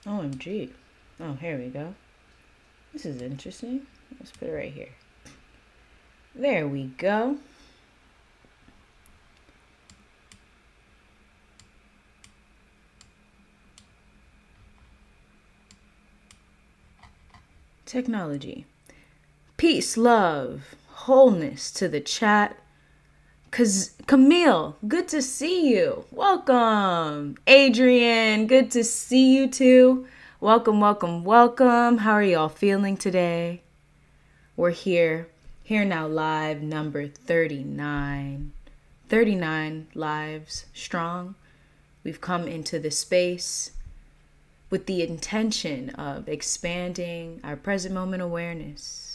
OMG. Oh, here we go. This is interesting. Let's put it right here. There we go. Technology. Peace, love, wholeness to the chat. Camille, good to see you. Welcome. Adrian, good to see you too. Welcome, welcome, welcome. How are y'all feeling today? We're here now live, number 39. 39 lives strong. We've come into this space with the intention of expanding our present moment awareness.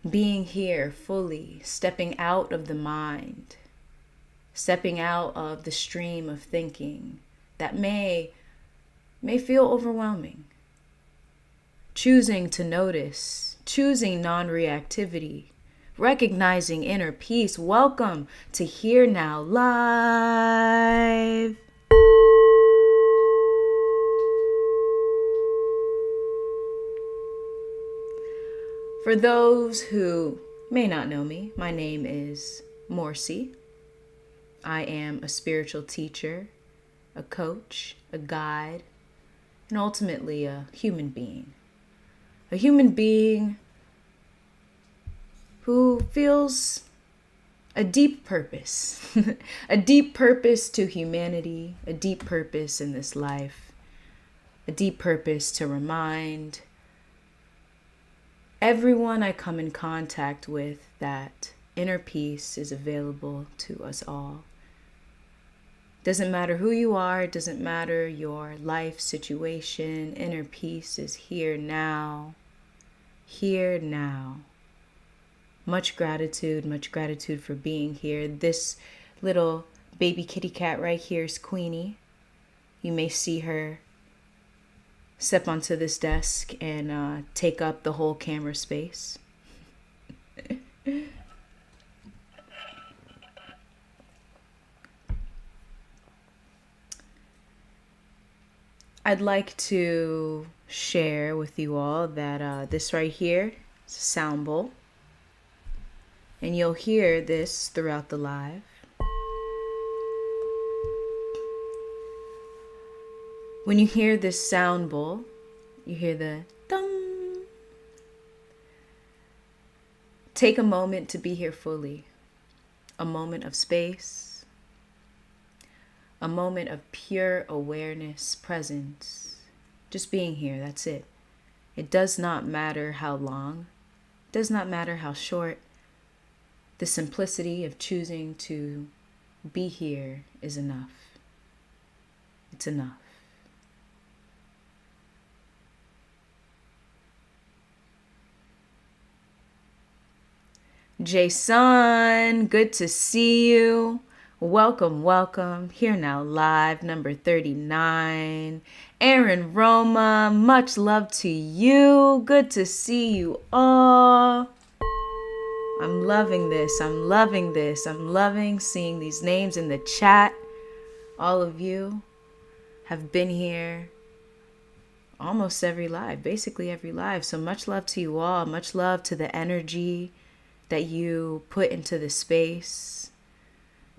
Being here fully, stepping out of the mind, stepping out of the stream of thinking that may feel overwhelming. Choosing to notice, choosing non-reactivity, recognizing inner peace. Welcome to Here Now Live. For those who may not know me, my name is Morcie. I am a spiritual teacher, a coach, a guide, and ultimately a human being. A human being who feels a deep purpose, a deep purpose to humanity, a deep purpose in this life, a deep purpose to remind everyone I come in contact with that inner peace is available to us all. Doesn't matter who you are, it doesn't matter your life situation, inner peace is here now. Here now. Much gratitude for being here. This little baby kitty cat right here is Queenie. You may see her step onto this desk and take up the whole camera space. I'd like to share with you all that this right here is a sound bowl. And you'll hear this throughout the live. When you hear this sound bowl, you hear the dum. Take a moment to be here fully. A moment of space. A moment of pure awareness, presence. Just being here, that's it. It does not matter how long. It does not matter how short. The simplicity of choosing to be here is enough. It's enough. Jason, good to see you. Welcome, welcome. Here Now Live, number 39. Aaron Roma, much love to you. Good to see you all. I'm loving this. I'm loving this. I'm loving seeing these names in the chat. All of you have been here almost every live, basically every live. So much love to you all. Much love to the energy that you put into the space,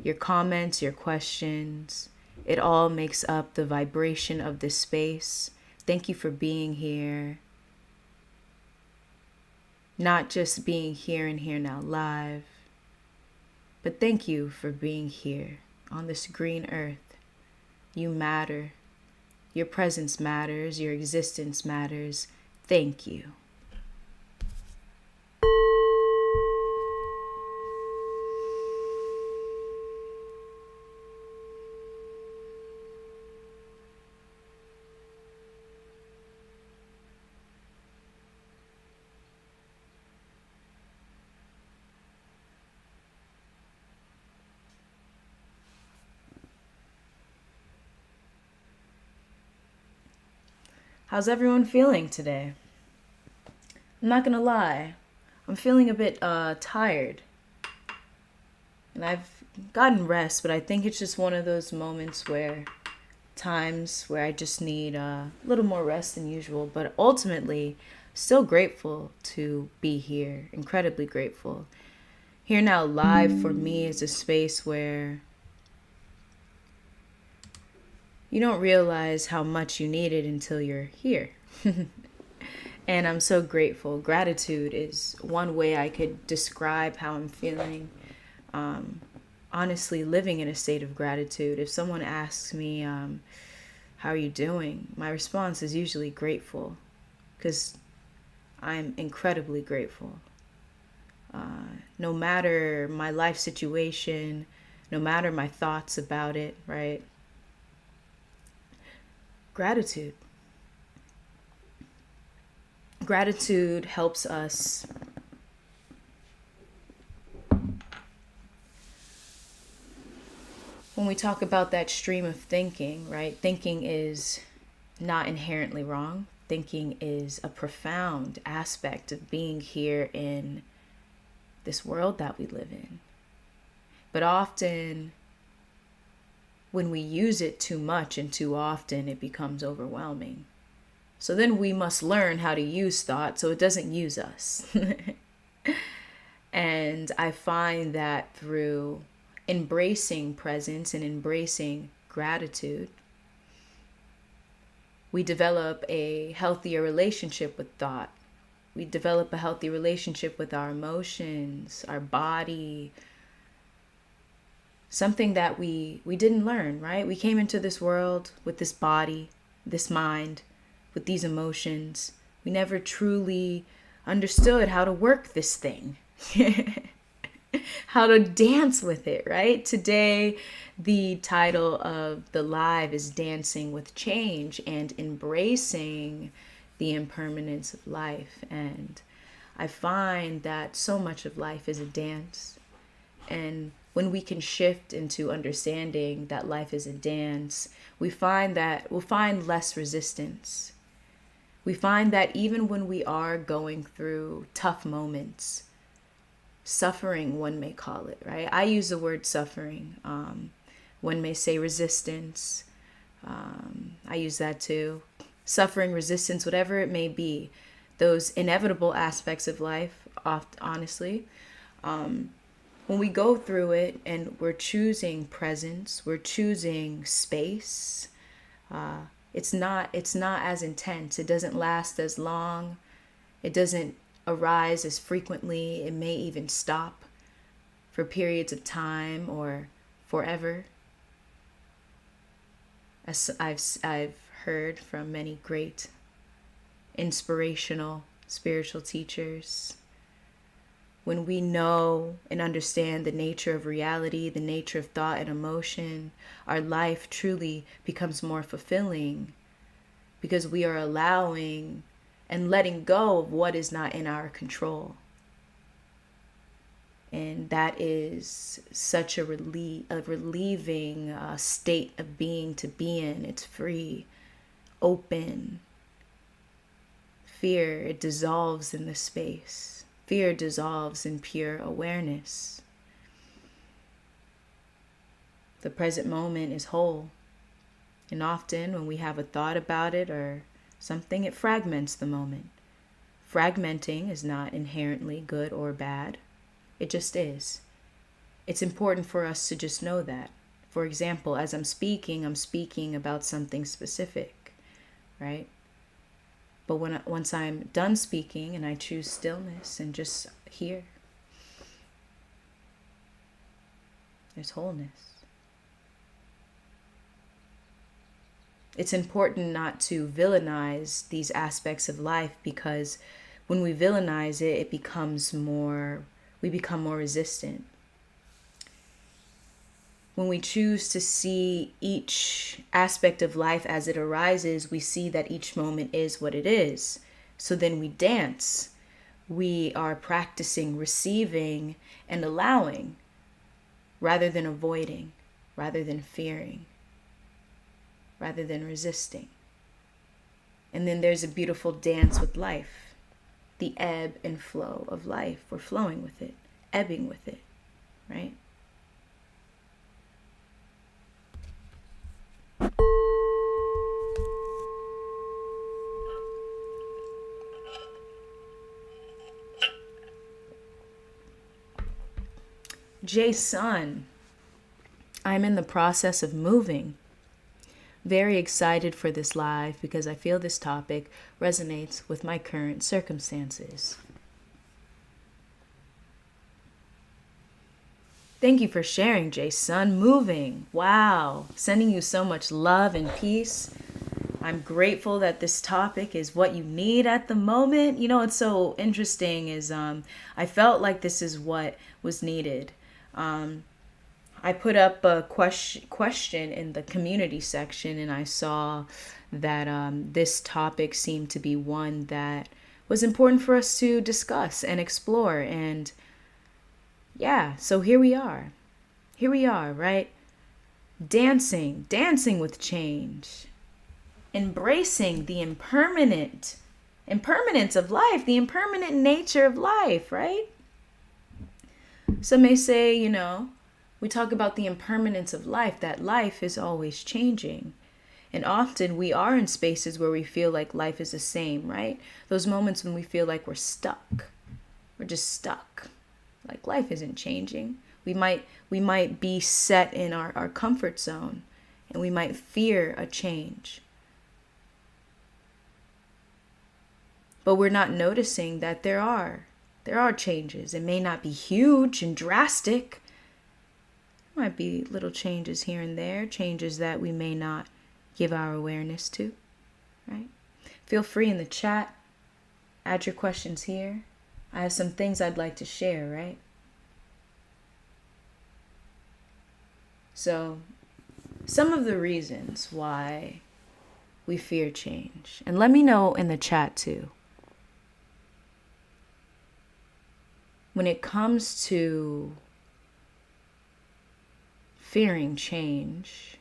your comments, your questions. It all makes up the vibration of this space. Thank you for being here. Not just being here and Here Now Live, but thank you for being here on this green earth. You matter. Your presence matters. Your existence matters. Thank you. How's everyone feeling today? I'm not gonna lie, I'm feeling a bit tired. And I've gotten rest, but I think it's just one of those moments where times where I just need a little more rest than usual, but ultimately, still grateful to be here. Incredibly grateful. Here Now Live for me is a space where you don't realize how much you need it until you're here. And I'm so grateful. Gratitude is one way I could describe how I'm feeling. Honestly, living in a state of gratitude. If someone asks me, how are you doing? My response is usually grateful, because I'm incredibly grateful. No matter my life situation, no matter my thoughts about it, right? Gratitude. Gratitude helps us when we talk about that stream of thinking, right? Thinking is not inherently wrong. Thinking is a profound aspect of being here in this world that we live in. But often, when we use it too much and too often, it becomes overwhelming. So then we must learn how to use thought so it doesn't use us. And I find that through embracing presence and embracing gratitude, we develop a healthier relationship with thought. We develop a healthy relationship with our emotions, our body, something that we didn't learn, right? We came into this world with this body, this mind, with these emotions. We never truly understood how to work this thing, how to dance with it, right? Today, the title of the live is Dancing with Change and Embracing the Impermanence of Life. And I find that so much of life is a dance. And when we can shift into understanding that life is a dance, we find that we'll find less resistance. We find that even when we are going through tough moments, suffering, one may call it, right? I use the word suffering. One may say resistance. I use that too. Suffering, resistance, whatever it may be, those inevitable aspects of life, honestly, when we go through it and we're choosing presence, we're choosing space, it's not as intense. It doesn't last as long. It doesn't arise as frequently. It may even stop for periods of time or forever. As I've heard from many great inspirational spiritual teachers, when we know and understand the nature of reality, the nature of thought and emotion, our life truly becomes more fulfilling, because we are allowing and letting go of what is not in our control. And that is such a relieving state of being to be in. It's free, open. Fear, it dissolves in the space. Fear dissolves in pure awareness. The present moment is whole. And often when we have a thought about it or something, it fragments the moment. Fragmenting is not inherently good or bad. It just is. It's important for us to just know that. For example, as I'm speaking about something specific, right? But once I'm done speaking and I choose stillness and just hear, there's wholeness. It's important not to villainize these aspects of life, because when we villainize it, we become more resistant. When we choose to see each aspect of life as it arises, we see that each moment is what it is. So then we dance. We are practicing receiving and allowing, rather than avoiding, rather than fearing, rather than resisting. And then there's a beautiful dance with life, the ebb and flow of life. We're flowing with it, ebbing with it, right? Jason, I'm in the process of moving. Very excited for this live because I feel this topic resonates with my current circumstances. Thank you for sharing, Jason. Moving. Wow. Sending you so much love and peace. I'm grateful that this topic is what you need at the moment. You know, what's so interesting is I felt like this is what was needed. I put up a question in the community section, and I saw that this topic seemed to be one that was important for us to discuss and explore. And yeah, so here we are. Here we are, right? Dancing with change. Embracing the impermanence of life, the impermanent nature of life, right? Some may say, you know, we talk about the impermanence of life, that life is always changing. And often we are in spaces where we feel like life is the same, right? Those moments when we feel like we're stuck. We're just stuck. Like life isn't changing. We might be set in our comfort zone, and we might fear a change. But we're not noticing that there are changes. It may not be huge and drastic. There might be little changes here and there, changes that we may not give our awareness to, right? Feel free in the chat, add your questions here. I have some things I'd like to share, right? So, some of the reasons why we fear change. And let me know in the chat too. When it comes to fearing change,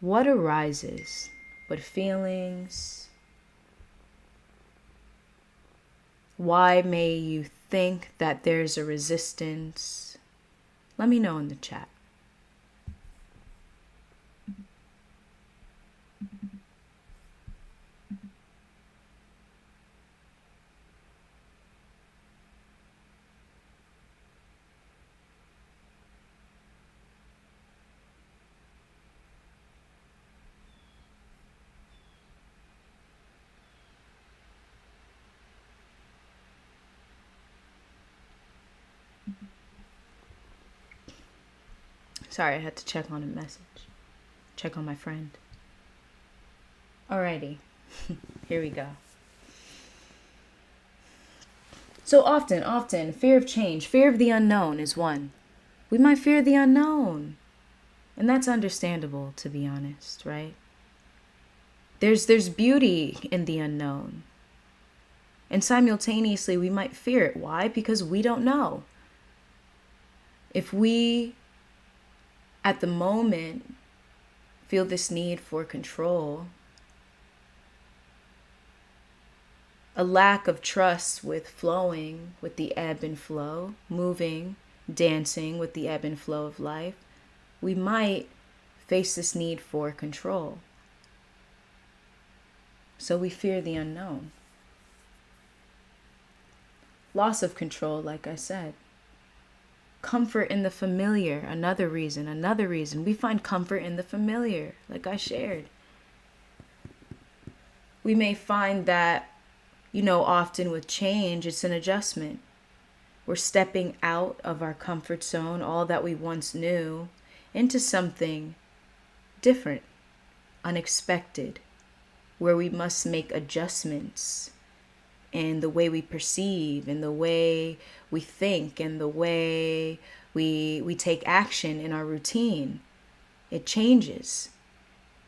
what arises? What feelings? Why may you think that there's a resistance? Let me know in the chat. Sorry, I had to check on a message. Check on my friend. Alrighty, here we go. So often, fear of change, fear of the unknown is one. We might fear the unknown. And that's understandable, to be honest, right? There's beauty in the unknown. And simultaneously, we might fear it. Why? Because we don't know. If we, at the moment, feel this need for control, a lack of trust with flowing with the ebb and flow, moving, dancing with the ebb and flow of life, we might face this need for control. So we fear the unknown. Loss of control, like I said. Comfort in the familiar, another reason. We find comfort in the familiar, like I shared. We may find that, often with change, it's an adjustment. We're stepping out of our comfort zone, all that we once knew, into something different, unexpected, where we must make adjustments in the way we perceive, in the way we think, in the way we take action in our routine. It changes.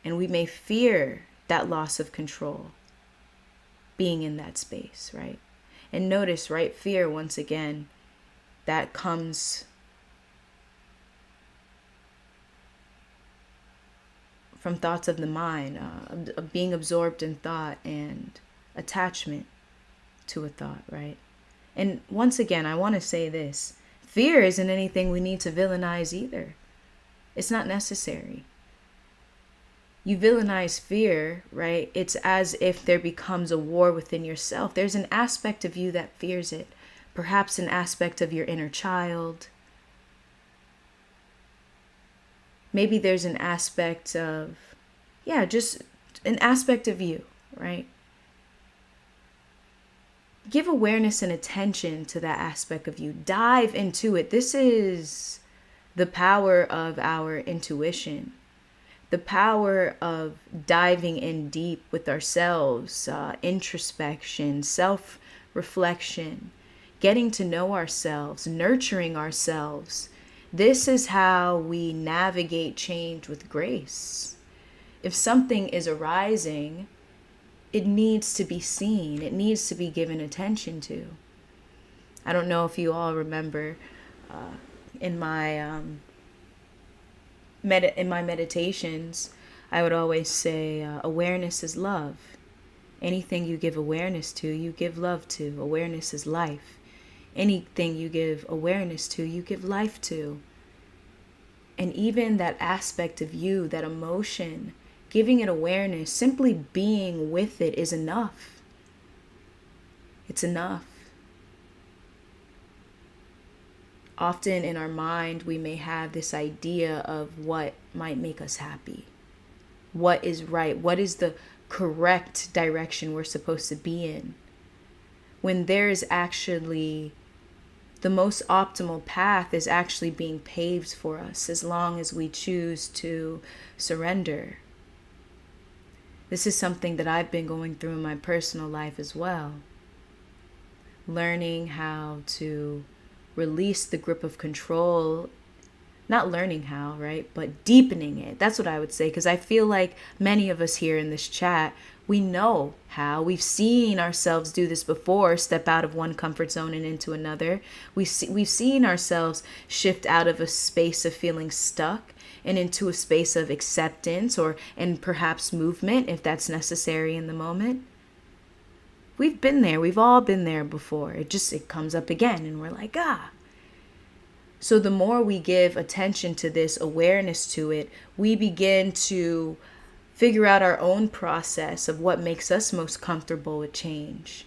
And we may fear that loss of control, being in that space, right? And notice, right, fear, once again, that comes from thoughts of the mind, of being absorbed in thought and attachment to a thought, right? And once again, I want to say this. Fear isn't anything we need to villainize either. It's not necessary. You villainize fear, right? It's as if there becomes a war within yourself. There's an aspect of you that fears it. perhaps an aspect of your inner child. Maybe there's an aspect of, just an aspect of you, right? Give awareness and attention to that aspect of you. Dive into it. This is the power of our intuition, the power of diving in deep with ourselves, introspection, self-reflection, getting to know ourselves, nurturing ourselves. This is how we navigate change with grace. If something is arising, it needs to be seen. It needs to be given attention to. I don't know if you all remember in my meditations, I would always say awareness is love. Anything you give awareness to, you give love to. Awareness is life. Anything you give awareness to, you give life to. And even that aspect of you, that emotion, giving it awareness, simply being with it is enough. It's enough. Often in our mind, we may have this idea of what might make us happy. What is right? What is the correct direction we're supposed to be in? When there is actually the most optimal path is actually being paved for us as long as we choose to surrender. This is something that I've been going through in my personal life as well. Learning how to release the grip of control. Not learning how, right? But deepening it. That's what I would say. Because I feel like many of us here in this chat, we know how. We've seen ourselves do this before, step out of one comfort zone and into another. We've seen ourselves shift out of a space of feeling stuck and into a space of acceptance and perhaps movement if that's necessary in the moment. We've been there. We've all been there before. It comes up again and we're like, So the more we give attention to this, awareness to it, we begin to figure out our own process of what makes us most comfortable with change.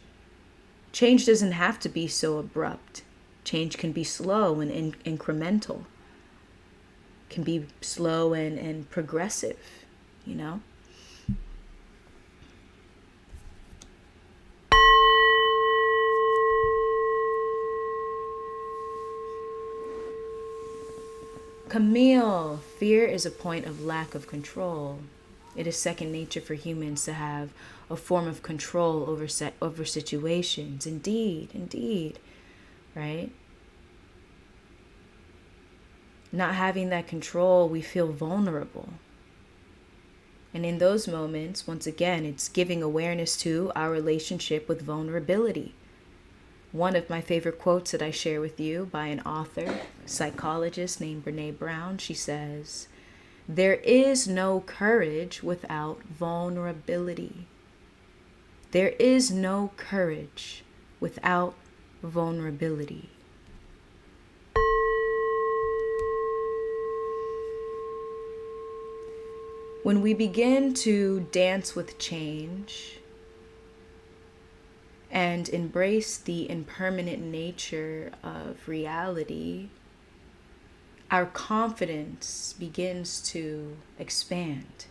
Change doesn't have to be so abrupt. Change can be slow and incremental. Can be slow and progressive, you know? Camille, fear is a point of lack of control. It is second nature for humans to have a form of control over situations. Indeed, right? Not having that control, we feel vulnerable. And in those moments, once again, it's giving awareness to our relationship with vulnerability. One of my favorite quotes that I share with you by an author, psychologist named Brené Brown, she says, "There is no courage without vulnerability." There is no courage without vulnerability. When we begin to dance with change and embrace the impermanent nature of reality, our confidence begins to expand.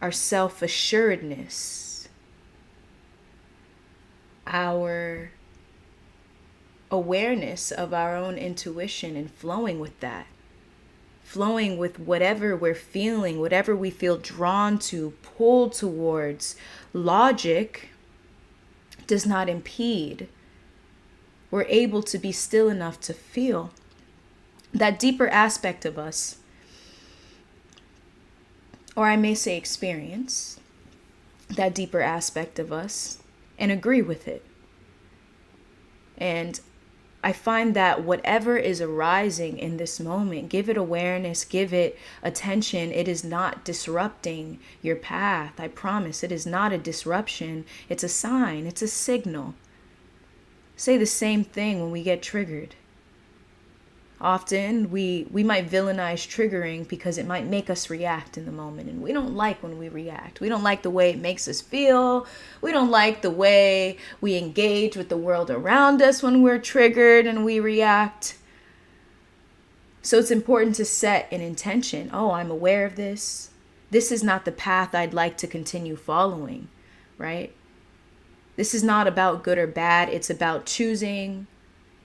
Our self-assuredness, our awareness of our own intuition and flowing with that. Flowing with whatever we're feeling, whatever we feel drawn to, pulled towards. Logic does not impede. We're able to be still enough to feel that deeper aspect of us, or I may say experience that deeper aspect of us and agree with it. And I find that whatever is arising in this moment, give it awareness, give it attention. It is not disrupting your path. I promise it is not a disruption. It's a sign. It's a signal. Say the same thing when we get triggered. Often we might villainize triggering because it might make us react in the moment. And we don't like when we react. We don't like the way it makes us feel. We don't like the way we engage with the world around us when we're triggered and we react. So it's important to set an intention. Oh, I'm aware of this. This is not the path I'd like to continue following, right? This is not about good or bad. It's about choosing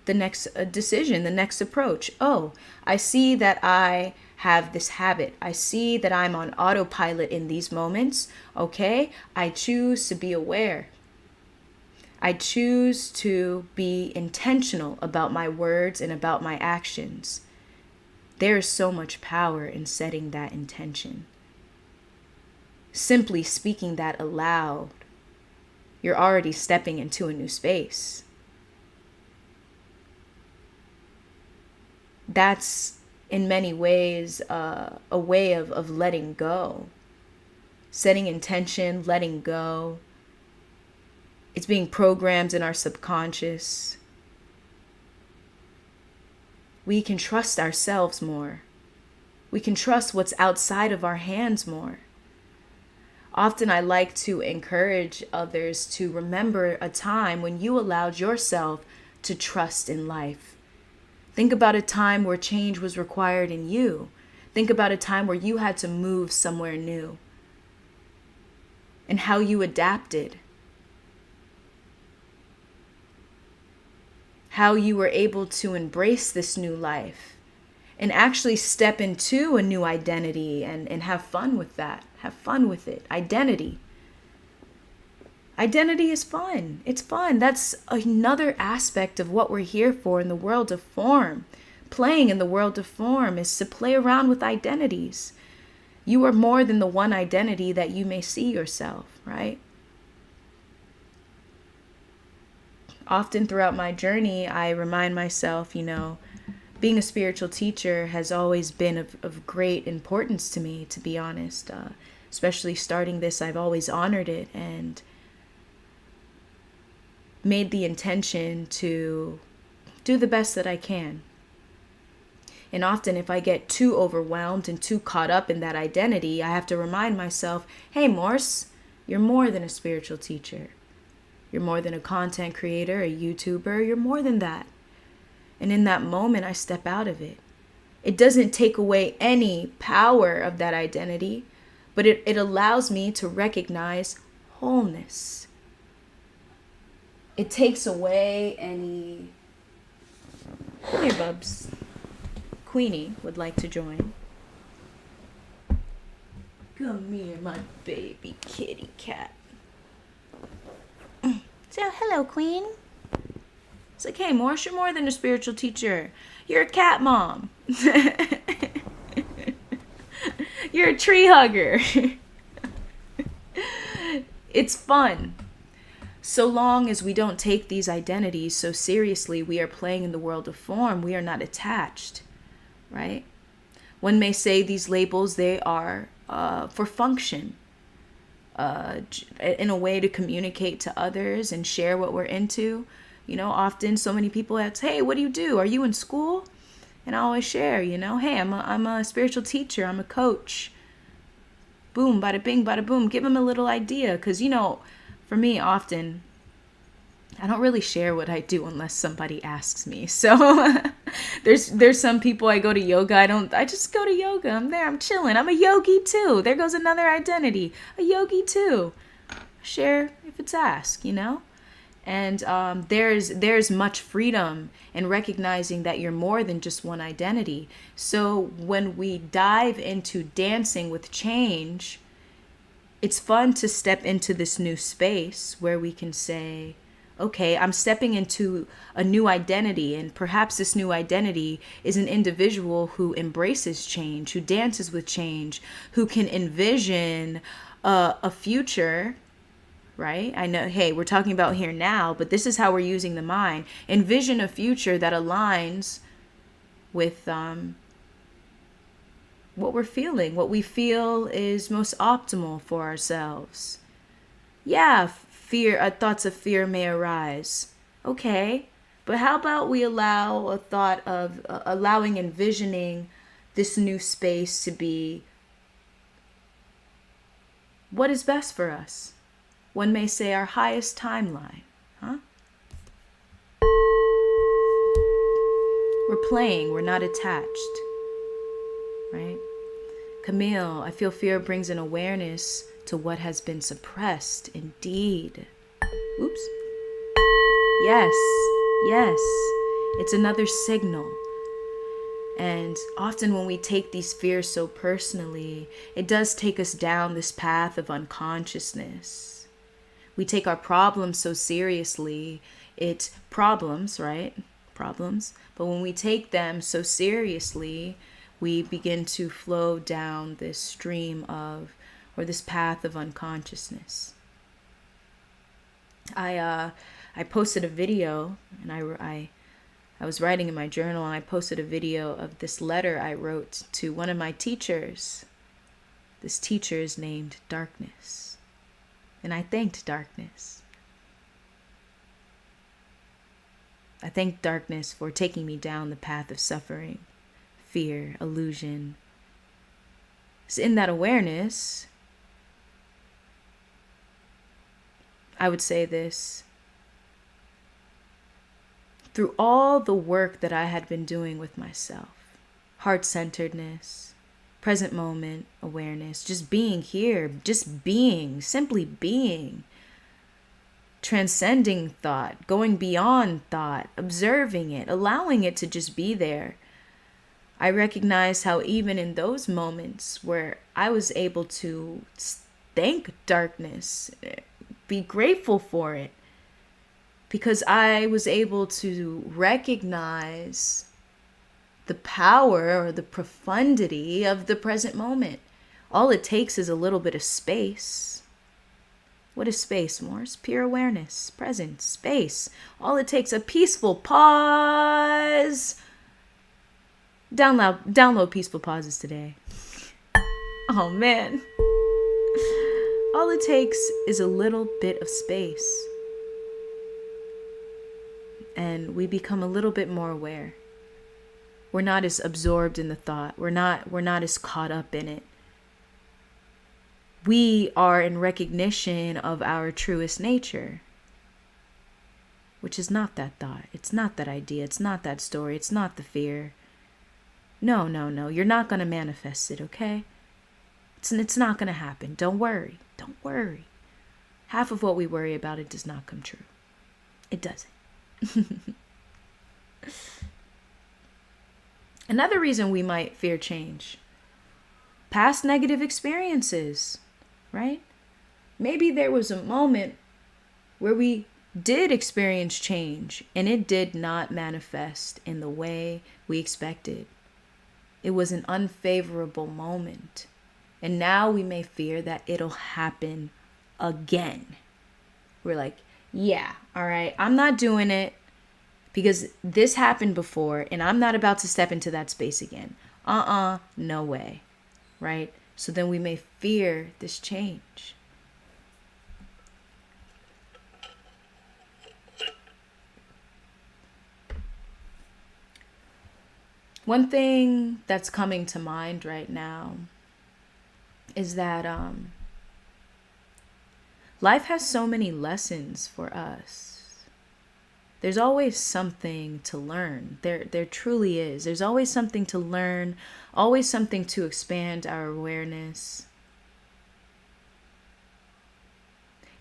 the next decision, the next approach. Oh, I see that I have this habit. I see that I'm on autopilot in these moments. Okay, I choose to be aware. I choose to be intentional about my words and about my actions. There is so much power in setting that intention. Simply speaking that aloud, you're already stepping into a new space. That's in many ways a way of letting go. Setting intention, letting go. It's being programmed in our subconscious. We can trust ourselves more. We can trust what's outside of our hands more. Often I like to encourage others to remember a time when you allowed yourself to trust in life. Think about a time where change was required in you. Think about a time where you had to move somewhere new and how you adapted. How you were able to embrace this new life and actually step into a new identity and have fun with that. Have fun with it. Identity. Identity is fun. It's fun. That's another aspect of what we're here for in the world of form. Playing in the world of form is to play around with identities. You are more than the one identity that you may see yourself, right? Often throughout my journey, I remind myself, being a spiritual teacher has always been of great importance to me, to be honest. Especially starting this, I've always honored it and made the intention to do the best that I can. And often if I get too overwhelmed and too caught up in that identity, I have to remind myself, hey, Morse, you're more than a spiritual teacher. You're more than a content creator, a YouTuber. You're more than that. And in that moment, I step out of it. It doesn't take away any power of that identity, but it allows me to recognize wholeness. It takes away any... Come here, Bubs. Queenie would like to join. Come here, my baby kitty cat. So, hello, Queen. It's like, hey, Morse, you're more than a spiritual teacher. You're a cat mom. You're a tree hugger. It's fun. So long as we don't take these identities so seriously, we are playing in the world of form. We are not attached, right? One may say these labels, they are for function, in a way to communicate to others and share what we're into. Often so many people ask, hey, what do you do? Are you in school? And I always share, hey, I'm a spiritual teacher. I'm a coach. Boom, bada bing, bada boom. Give them a little idea. Because, for me, often, I don't really share what I do unless somebody asks me. So there's some people I go to yoga. I just go to yoga. I'm there. I'm chilling. I'm a yogi too. There goes another identity. A yogi too. Share if it's asked, And there's much freedom in recognizing that you're more than just one identity. So when we dive into dancing with change, it's fun to step into this new space where we can say, okay, I'm stepping into a new identity, and perhaps this new identity is an individual who embraces change, who dances with change, who can envision a future. Right? I know, hey, we're talking about here now, but this is how we're using the mind. Envision a future that aligns with what we're feeling, what we feel is most optimal for ourselves. Yeah, thoughts of fear may arise. Okay, But how about we allow a thought of envisioning this new space to be what is best for us? One may say our highest timeline, huh? We're playing, we're not attached, right? Camille, I feel fear brings an awareness to what has been suppressed, indeed. Oops. Yes, yes. It's another signal. And often when we take these fears so personally, it does take us down this path of unconsciousness. We take our problems so seriously. It's problems, right? Problems. But when we take them so seriously, we begin to flow down this stream of, or this path of unconsciousness. I posted a video, and I was writing in my journal, and I posted a video of this letter I wrote to one of my teachers. This teacher is named Darkness. And I thanked Darkness. I thanked Darkness for taking me down the path of suffering, fear, illusion. So in that awareness, I would say this. Through all the work that I had been doing with myself, heart-centeredness, present moment awareness, just being here, just being, simply being, transcending thought, going beyond thought, observing it, allowing it to just be there. I recognized how even in those moments where I was able to thank darkness, be grateful for it, because I was able to recognize the power or the profundity of the present moment. All it takes is a little bit of space. What is space, Morse? Pure awareness, presence, space. All it takes, a peaceful pause. Download peaceful pauses today. Oh man. All it takes is a little bit of space. And we become a little bit more aware. We're not as absorbed in the thought. We're not as caught up in it. We are in recognition of our truest nature, which is not that thought. It's not that idea. It's not that story. It's not the fear. No. You're not going to manifest it, okay? It's not going to happen. Don't worry. Don't worry. Half of what we worry about, it does not come true. It doesn't. Another reason we might fear change. Past negative experiences, right? Maybe there was a moment where we did experience change and it did not manifest in the way we expected. It was an unfavorable moment. And now we may fear that it'll happen again. We're like, yeah, all right, I'm not doing it because this happened before and I'm not about to step into that space again. No way, right? So then we may fear this change. One thing that's coming to mind right now is that life has so many lessons for us. There's always something to learn. There truly is. There's always something to learn, always something to expand our awareness.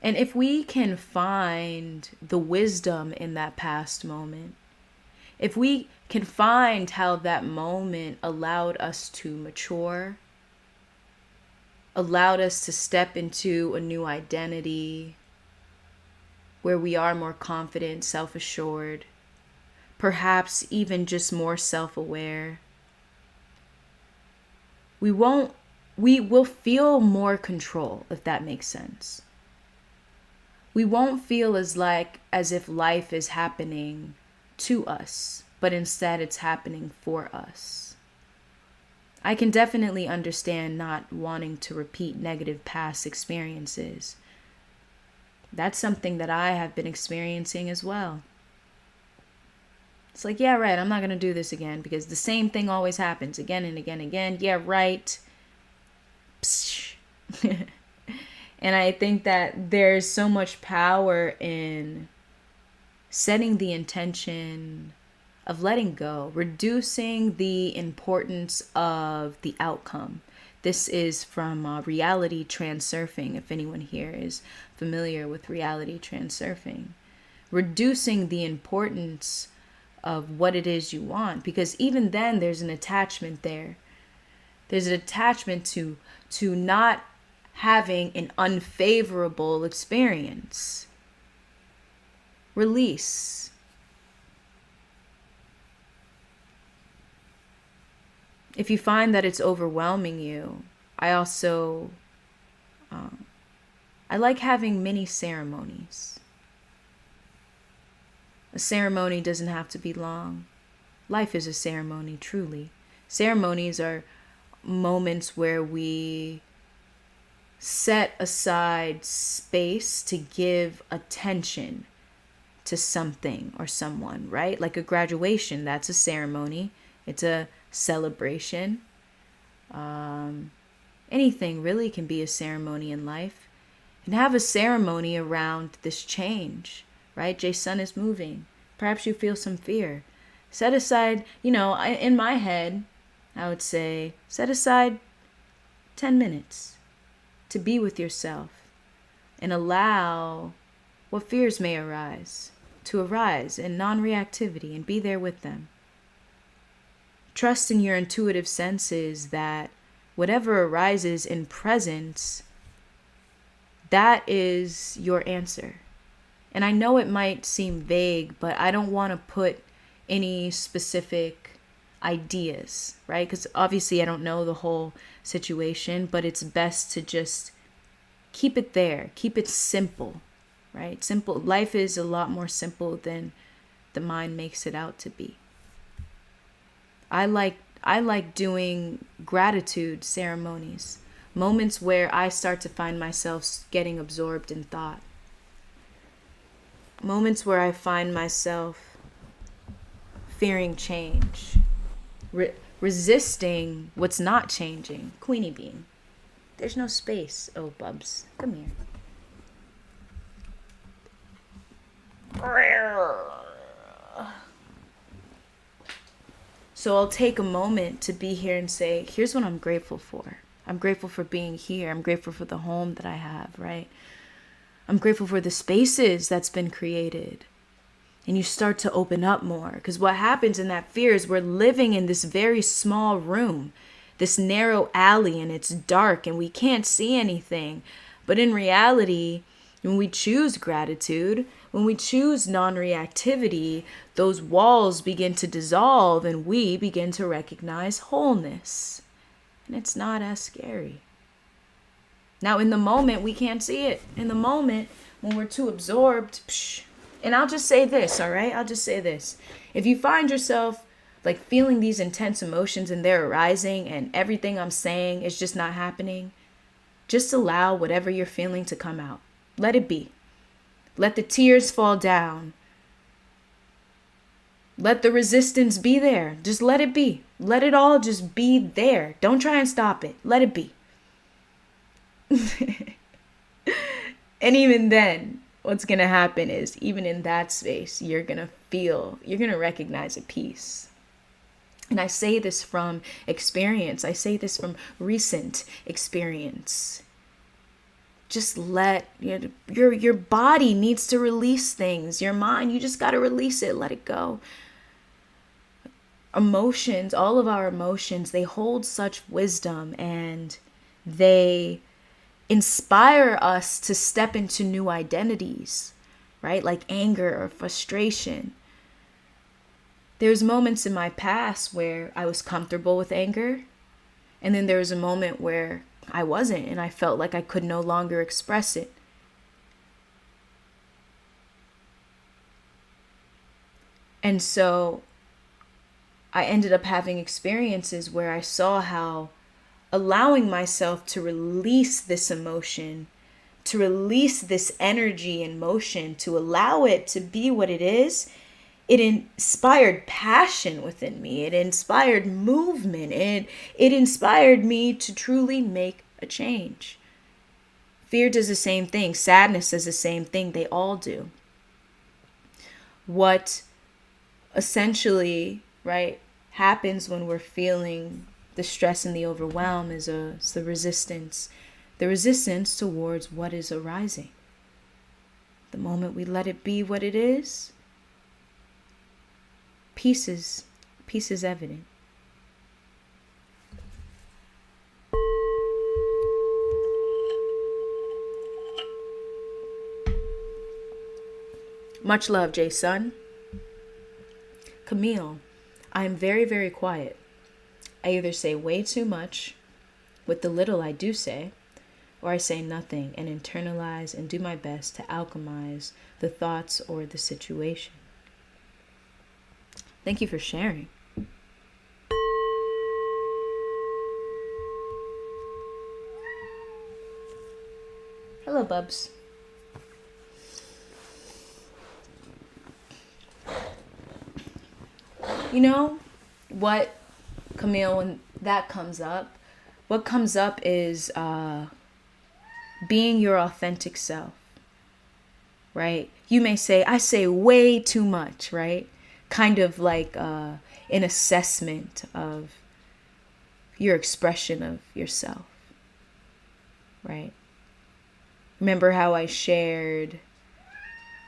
And if we can find the wisdom in that past moment, if we can find how that moment allowed us to mature, allowed us to step into a new identity where we are more confident, self-assured, perhaps even just more self-aware, we will feel more control, if that makes sense. We won't feel as if life is happening to us, but instead it's happening for us. I can definitely understand not wanting to repeat negative past experiences. That's something that I have been experiencing as well. It's like, yeah, right, I'm not going to do this again because the same thing always happens again and again and again. Yeah, right. And I think that there's so much power in setting the intention of letting go, reducing the importance of the outcome. This is from reality transurfing, if anyone here is familiar with reality transurfing. Reducing the importance of what it is you want, because even then there's an attachment there. There's an attachment to not having an unfavorable experience. Release. If you find that it's overwhelming you, I also, I like having mini ceremonies. A ceremony doesn't have to be long. Life is a ceremony, truly. Ceremonies are moments where we set aside space to give attention to something or someone, right? Like a graduation, that's a ceremony. It's a celebration. Anything really can be a ceremony in life. And have a ceremony around this change, right? Jason is moving. Perhaps you feel some fear. Set aside, in my head, I would say, set aside 10 minutes to be with yourself and allow what fears may arise to arise in non-reactivity and be there with them. Trust in your intuitive senses that whatever arises in presence, that is your answer. And I know it might seem vague, but I don't want to put any specific ideas, right? Because obviously I don't know the whole situation, but it's best to just keep it there. Keep it simple, right? Simple. Life is a lot more simple than the mind makes it out to be. I like doing gratitude ceremonies, moments where I start to find myself getting absorbed in thought. Moments where I find myself fearing change, resisting what's not changing. Queenie bean. There's no space. Oh, Bubs, come here. So I'll take a moment to be here and say, here's what I'm grateful for. I'm grateful for being here. I'm grateful for the home that I have, right? I'm grateful for the spaces that's been created. And you start to open up more. Because what happens in that fear is we're living in this very small room, this narrow alley, and it's dark and we can't see anything. But in reality, when we choose gratitude, when we choose non-reactivity, those walls begin to dissolve and we begin to recognize wholeness. And it's not as scary. Now, in the moment, we can't see it. In the moment, when we're too absorbed, and I'll just say this, all right? I'll just say this. If you find yourself like feeling these intense emotions and they're arising and everything I'm saying is just not happening, just allow whatever you're feeling to come out. Let it be. Let the tears fall down. Let the resistance be there. Just let it be. Let it all just be there. Don't try and stop it. Let it be. And even then, what's going to happen is, even in that space, you're going to recognize a peace. And I say this from experience. I say this from recent experience. Just let your body needs to release things. Your mind, you just got to release it. Let it go. Emotions, all of our emotions, they hold such wisdom and they inspire us to step into new identities, right? Like anger or frustration. There's moments in my past where I was comfortable with anger. And then there was a moment where I wasn't, and I felt like I could no longer express it. And so I ended up having experiences where I saw how allowing myself to release this emotion, to release this energy and motion, to allow it to be what it is, it inspired passion within me. It inspired movement. It inspired me to truly make a change. Fear does the same thing. Sadness does the same thing. They all do. What essentially, right, happens when we're feeling the stress and the overwhelm is the resistance. The resistance towards what is arising. The moment we let it be what it is, peace is evident. Much love, Jason. Camille, I am very, very quiet. I either say way too much with the little I do say, or I say nothing and internalize and do my best to alchemize the thoughts or the situation. Thank you for sharing. Hello, Bubs. You know what, Camille, when that comes up, what comes up is being your authentic self, right? You may say, I say way too much, right? Kind of like an assessment of your expression of yourself, right? Remember how I shared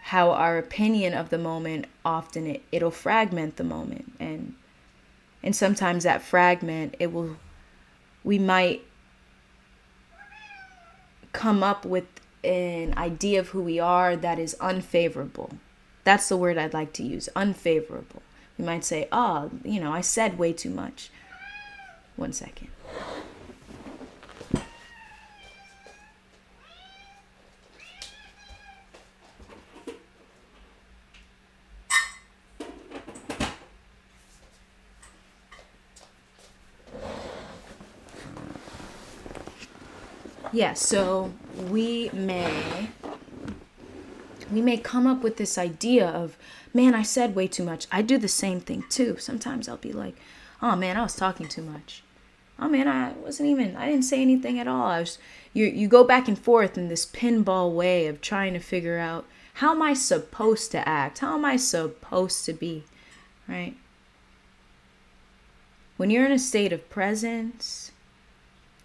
how our opinion of the moment often it'll fragment the moment, and sometimes that fragment we might come up with an idea of who we are that is unfavorable. That's the word I'd like to use, unfavorable. We might say, I said way too much. One second. Yeah, so we may come up with this idea of, man, I said way too much. I do the same thing too. Sometimes I'll be like, oh man, I was talking too much. Oh man, I didn't say anything at all. You go back and forth in this pinball way of trying to figure out, how am I supposed to act? How am I supposed to be, right? When you're in a state of presence,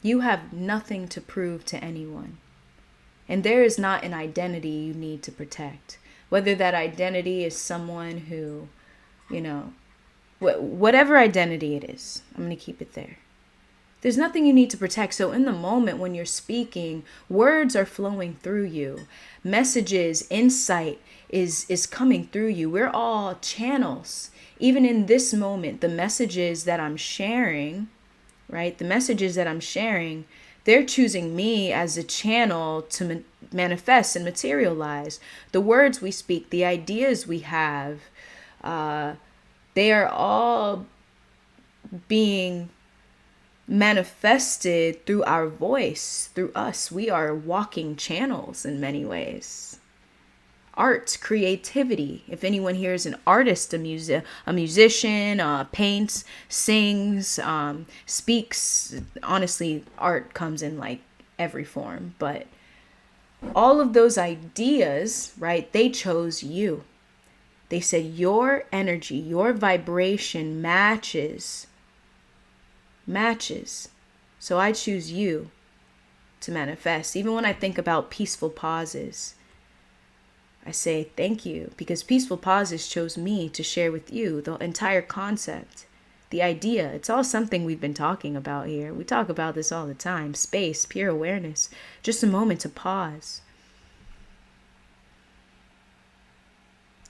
you have nothing to prove to anyone. And there is not an identity you need to protect. Whether that identity is someone who, whatever identity it is, I'm going to keep it there. There's nothing you need to protect. So in the moment when you're speaking, words are flowing through you. Messages, insight is coming through you. We're all channels. Even in this moment, the messages that I'm sharing, right? The messages that I'm sharing, they're choosing me as a channel to manifest and materialize. The words we speak, the ideas we have, they are all being manifested through our voice, through us. We are walking channels in many ways. Art, creativity. If anyone here is an artist, a musician, paints, sings, speaks, honestly, art comes in like every form. But all of those ideas, right, they chose you. They said your energy, your vibration matches. So I choose you to manifest. Even when I think about peaceful pauses, I say thank you, because peaceful pauses chose me to share with you the entire concept, the idea. It's all something we've been talking about here. We talk about this all the time. Space, pure awareness, just a moment to pause.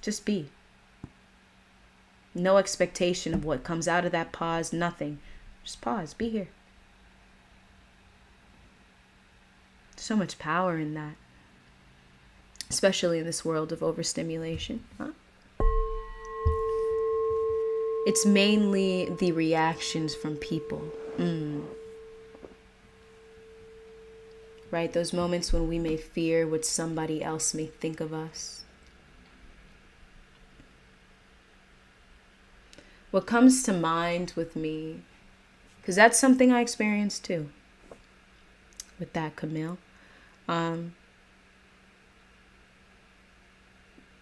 Just be. No expectation of what comes out of that pause, nothing. Just pause, be here. So much power in that. Especially in this world of overstimulation. It's mainly the reactions from people. Right? Those moments when we may fear what somebody else may think of us. what comes to mind with me, because that's something I experienced too with that, Camille.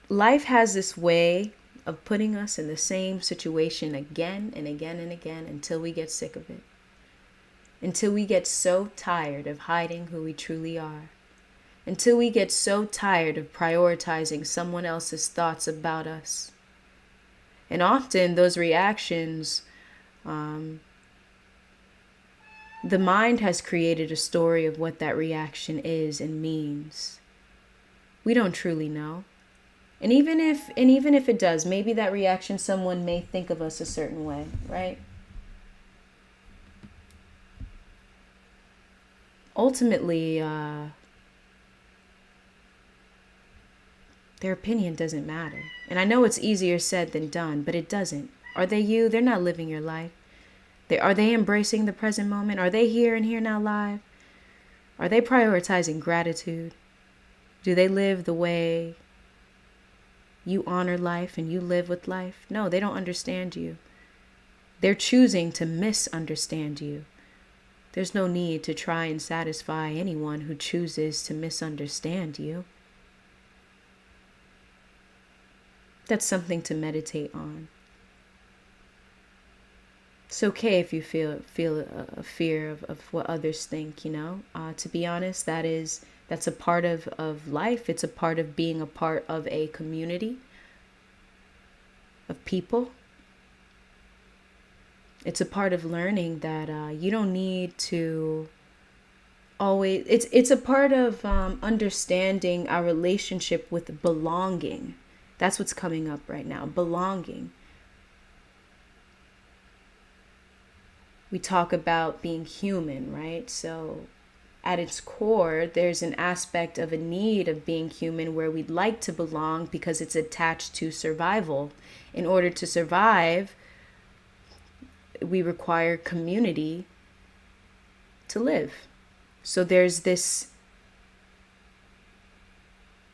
Life has this way of putting us in the same situation again and again and again until we get sick of it. Until we get so tired of hiding who we truly are. Until we get so tired of prioritizing someone else's thoughts about us. And often those reactions, the mind has created a story of what that reaction is and means. We don't truly know. And even if it does, maybe that reaction, someone may think of us a certain way, right? Ultimately, their opinion doesn't matter. And I know it's easier said than done, but it doesn't. Are they you? They're not living your life. Are they embracing the present moment? Are they here and here now live? Are they prioritizing gratitude? Do they live the way you honor life and you live with life? No, they don't understand you. They're choosing to misunderstand you. There's no need to try and satisfy anyone who chooses to misunderstand you. That's something to meditate on. It's okay if you feel a fear of what others think, To be honest, that's a part of life. It's a part of being a part of a community of people. It's a part of learning that you don't need to always... It's a part of understanding our relationship with belonging. That's what's coming up right now, belonging. We talk about being human, right? So at its core, there's an aspect of a need of being human where we'd like to belong because it's attached to survival. In order to survive, we require community to live. So there's this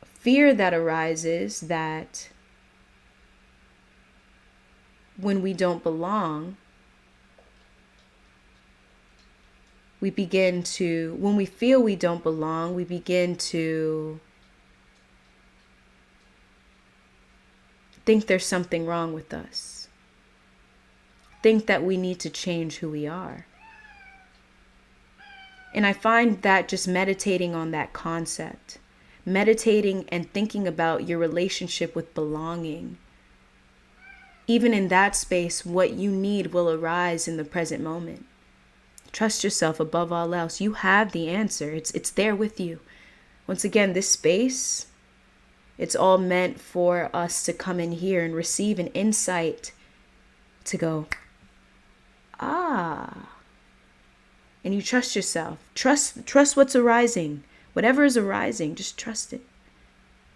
fear that arises that when we don't belong, when we feel we don't belong, we begin to think there's something wrong with us. Think that we need to change who we are. And I find that just meditating on that concept, meditating and thinking about your relationship with belonging, even in that space, what you need will arise in the present moment. Trust yourself above all else. You have the answer. It's there with you. Once again, this space, it's all meant for us to come in here and receive an insight to go, and you trust yourself. Trust what's arising. Whatever is arising, just trust it.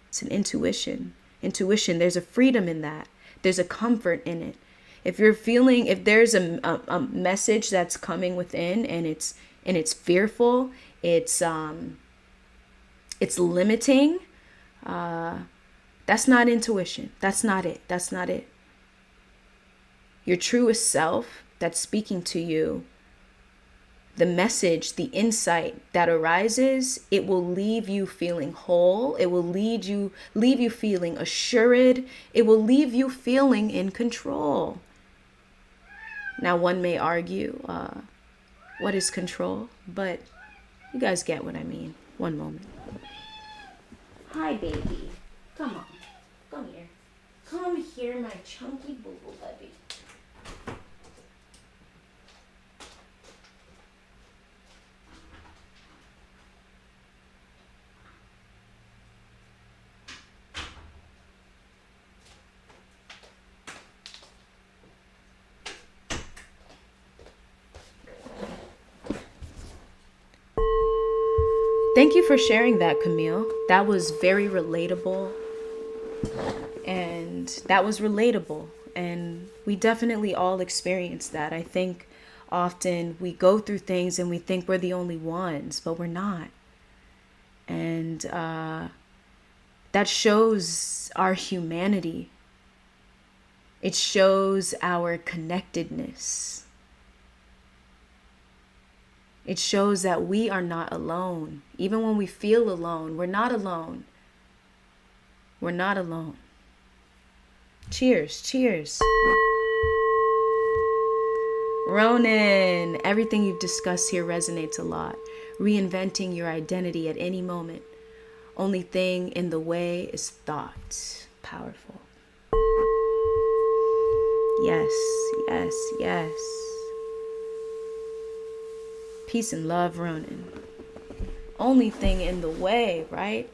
It's an intuition. There's a freedom in that. There's a comfort in it. If there's a message that's coming within and it's fearful, it's limiting, that's not intuition. That's not it. Your truest self that's speaking to you, the message, the insight that arises, it will leave you feeling whole. It will leave you feeling assured. It will leave you feeling in control. Now, one may argue, what is control? But you guys get what I mean. One moment. Hi, baby. Come on. Come here. Come here, my chunky boo-boo baby. Thank you for sharing that, Camille. That was very relatable. And we definitely all experience that. I think often we go through things and we think we're the only ones, but we're not. And that shows our humanity. It shows our connectedness. It shows that we are not alone. Even when we feel alone, we're not alone. We're not alone. Cheers, cheers. Ronan, everything you've discussed here resonates a lot. Reinventing your identity at any moment. Only thing in the way is thought. Powerful. Yes, yes, yes. Peace and love, Ronan. Only thing in the way, right,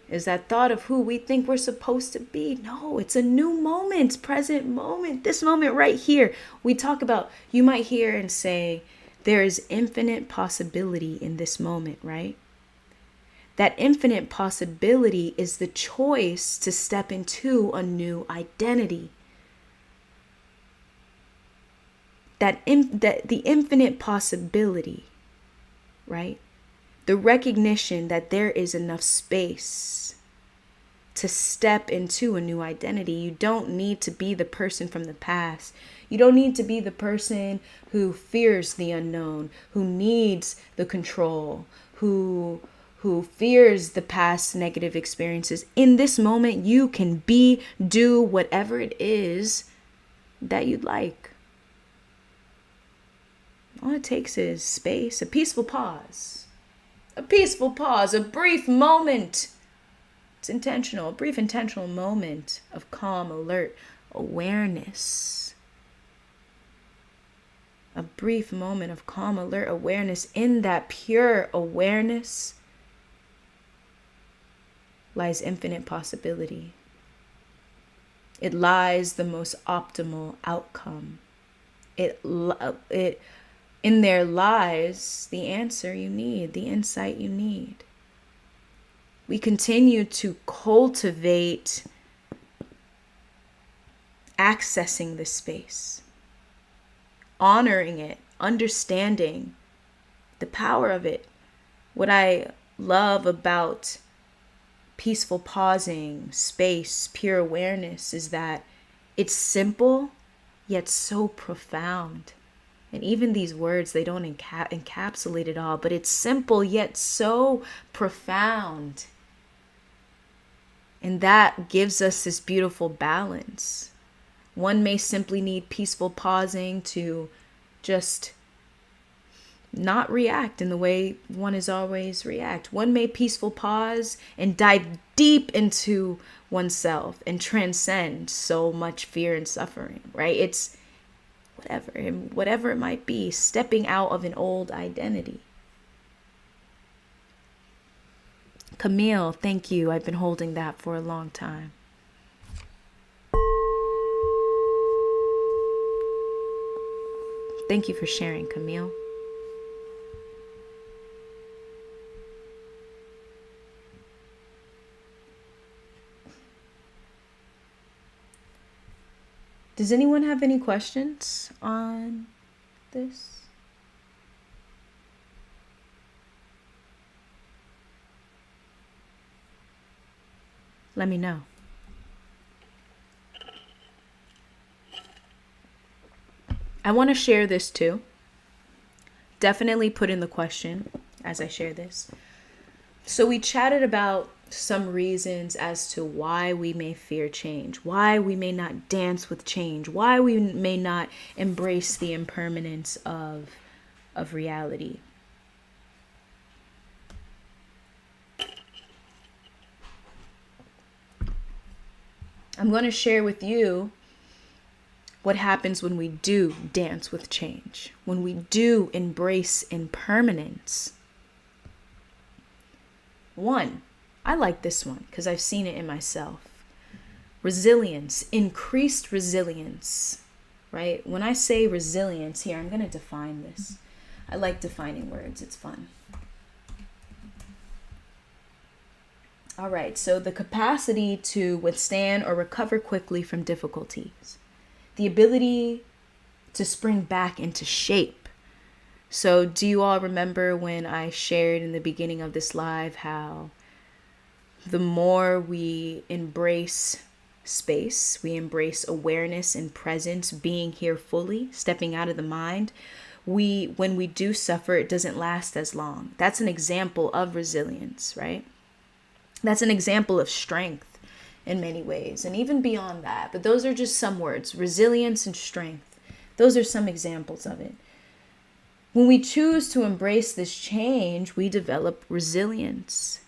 is that thought of who we think we're supposed to be. No, it's a new moment, present moment, this moment right here. We talk about, you might hear and say, there is infinite possibility in this moment, right? That infinite possibility is the choice to step into a new identity. The infinite possibility, right? The recognition that there is enough space to step into a new identity. You don't need to be the person from the past. You don't need to be the person who fears the unknown, who needs the control, who fears the past negative experiences. In this moment, you can do whatever it is that you'd like. All it takes is space, a peaceful pause. A peaceful pause, a brief moment. It's intentional, a brief intentional moment of calm, alert, awareness. A brief moment of calm, alert awareness. In that pure awareness lies infinite possibility. It lies the most optimal outcome. In there lies the answer you need, the insight you need. We continue to cultivate accessing this space, honoring it, understanding the power of it. What I love about peaceful pausing, space, pure awareness is that it's simple, yet so profound. And even these words, they don't encapsulate it all, but it's simple, yet so profound. And that gives us this beautiful balance. One may simply need peaceful pausing to just not react in the way one is always react. One may peaceful pause and dive deep into oneself and transcend so much fear and suffering, right? It's whatever it might be, stepping out of an old identity. Camille, thank you. I've been holding that for a long time. Thank you for sharing, Camille. Does anyone have any questions on this? Let me know. I want to share this too. Definitely put in the question as I share this. So we chatted about some reasons as to why we may fear change, why we may not dance with change, why we may not embrace the impermanence of reality. I'm going to share with you what happens when we do dance with change, when we do embrace impermanence. One, I like this one because I've seen it in myself. Resilience, increased resilience, right? When I say resilience here, I'm going to define this. I like defining words. It's fun. All right, so the capacity to withstand or recover quickly from difficulties. The ability to spring back into shape. So do you all remember when I shared in the beginning of this live how the more we embrace space. We embrace awareness and presence, being here fully, stepping out of the mind. When we do suffer, it doesn't last as long. That's an example of resilience, right? That's an example of strength in many ways, and even beyond that. But those are just some words: resilience and strength. Those are some examples of it. When we choose to embrace this change, we develop resilience.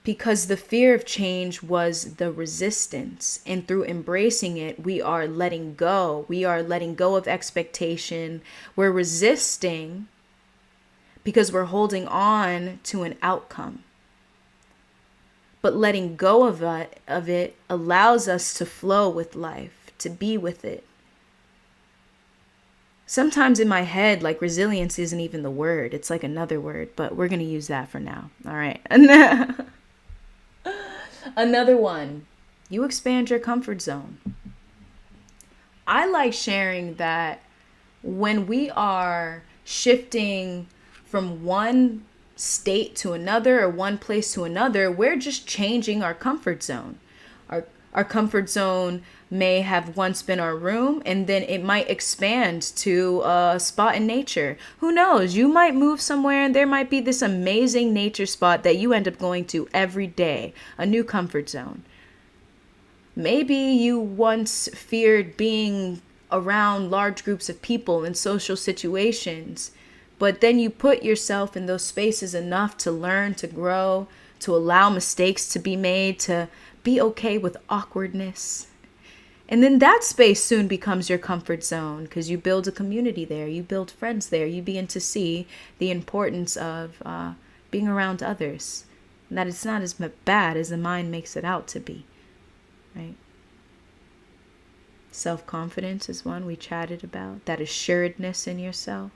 Because the fear of change was the resistance. And through embracing it, we are letting go. We are letting go of expectation. We're resisting because we're holding on to an outcome. But letting go of it allows us to flow with life, to be with it. Sometimes in my head, like, resilience isn't even the word. It's like another word, but we're going to use that for now. All right. Another one, you expand your comfort zone. I like sharing that when we are shifting from one state to another or one place to another, we're just changing our comfort zone. Our comfort zone may have once been our room, and then it might expand to a spot in nature. Who knows? You might move somewhere and there might be this amazing nature spot that you end up going to every day, a new comfort zone. Maybe you once feared being around large groups of people in social situations, but then you put yourself in those spaces enough to learn, to grow, to allow mistakes to be made, to be okay with awkwardness. And then that space soon becomes your comfort zone because you build a community there, you build friends there, you begin to see the importance of being around others, and that it's not as bad as the mind makes it out to be, right? Self-confidence is one we chatted about, that assuredness in yourself.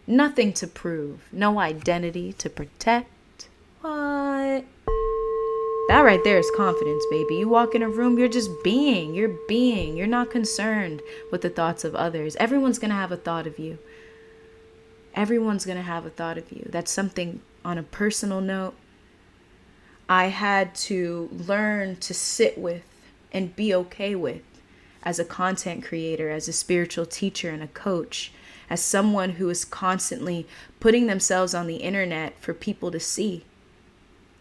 Nothing to prove, no identity to protect. What? That right there is confidence, baby. You walk in a room, you're just being. You're being. You're not concerned with the thoughts of others. Everyone's going to have a thought of you. Everyone's going to have a thought of you. That's something on a personal note I had to learn to sit with and be okay with as a content creator, as a spiritual teacher and a coach, as someone who is constantly putting themselves on the internet for people to see.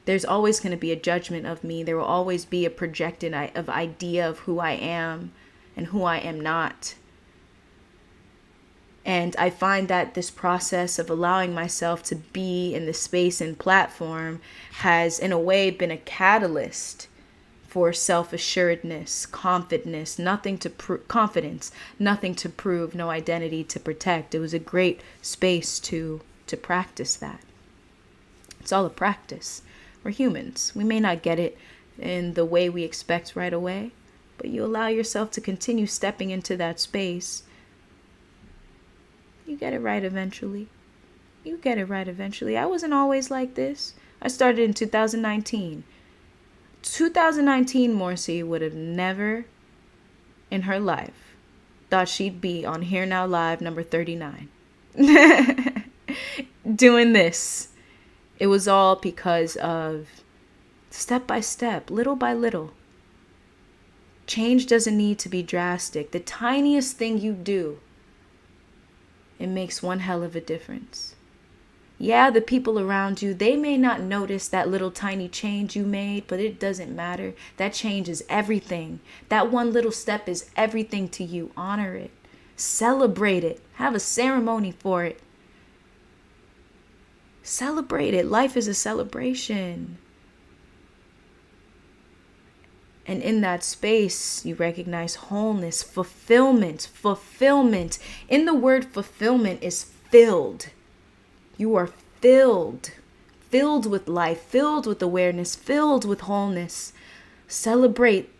There's always going to be a judgment of me. There will always be a projected idea of who I am and who I am not. And I find that this process of allowing myself to be in the space and platform has, in a way, been a catalyst for self-assuredness, confidence, nothing to prove, no identity to protect. It was a great space to practice that. It's all a practice. We're humans. We may not get it in the way we expect right away, but you allow yourself to continue stepping into that space. You get it right eventually. You get it right eventually. I wasn't always like this. I started in 2019. 2019, Morcie would have never in her life thought she'd be on Here Now Live number 39. Doing this. It was all because of step by step, little by little. Change doesn't need to be drastic. The tiniest thing you do, it makes one hell of a difference. Yeah, the people around you, they may not notice that little tiny change you made, but it doesn't matter. That change is everything. That one little step is everything to you. Honor it. Celebrate it. Have a ceremony for it. Celebrate it. Life is a celebration. And in that space, you recognize wholeness, fulfillment. Fulfillment. In the word fulfillment is filled. You are filled. Filled with life, filled with awareness, filled with wholeness. Celebrate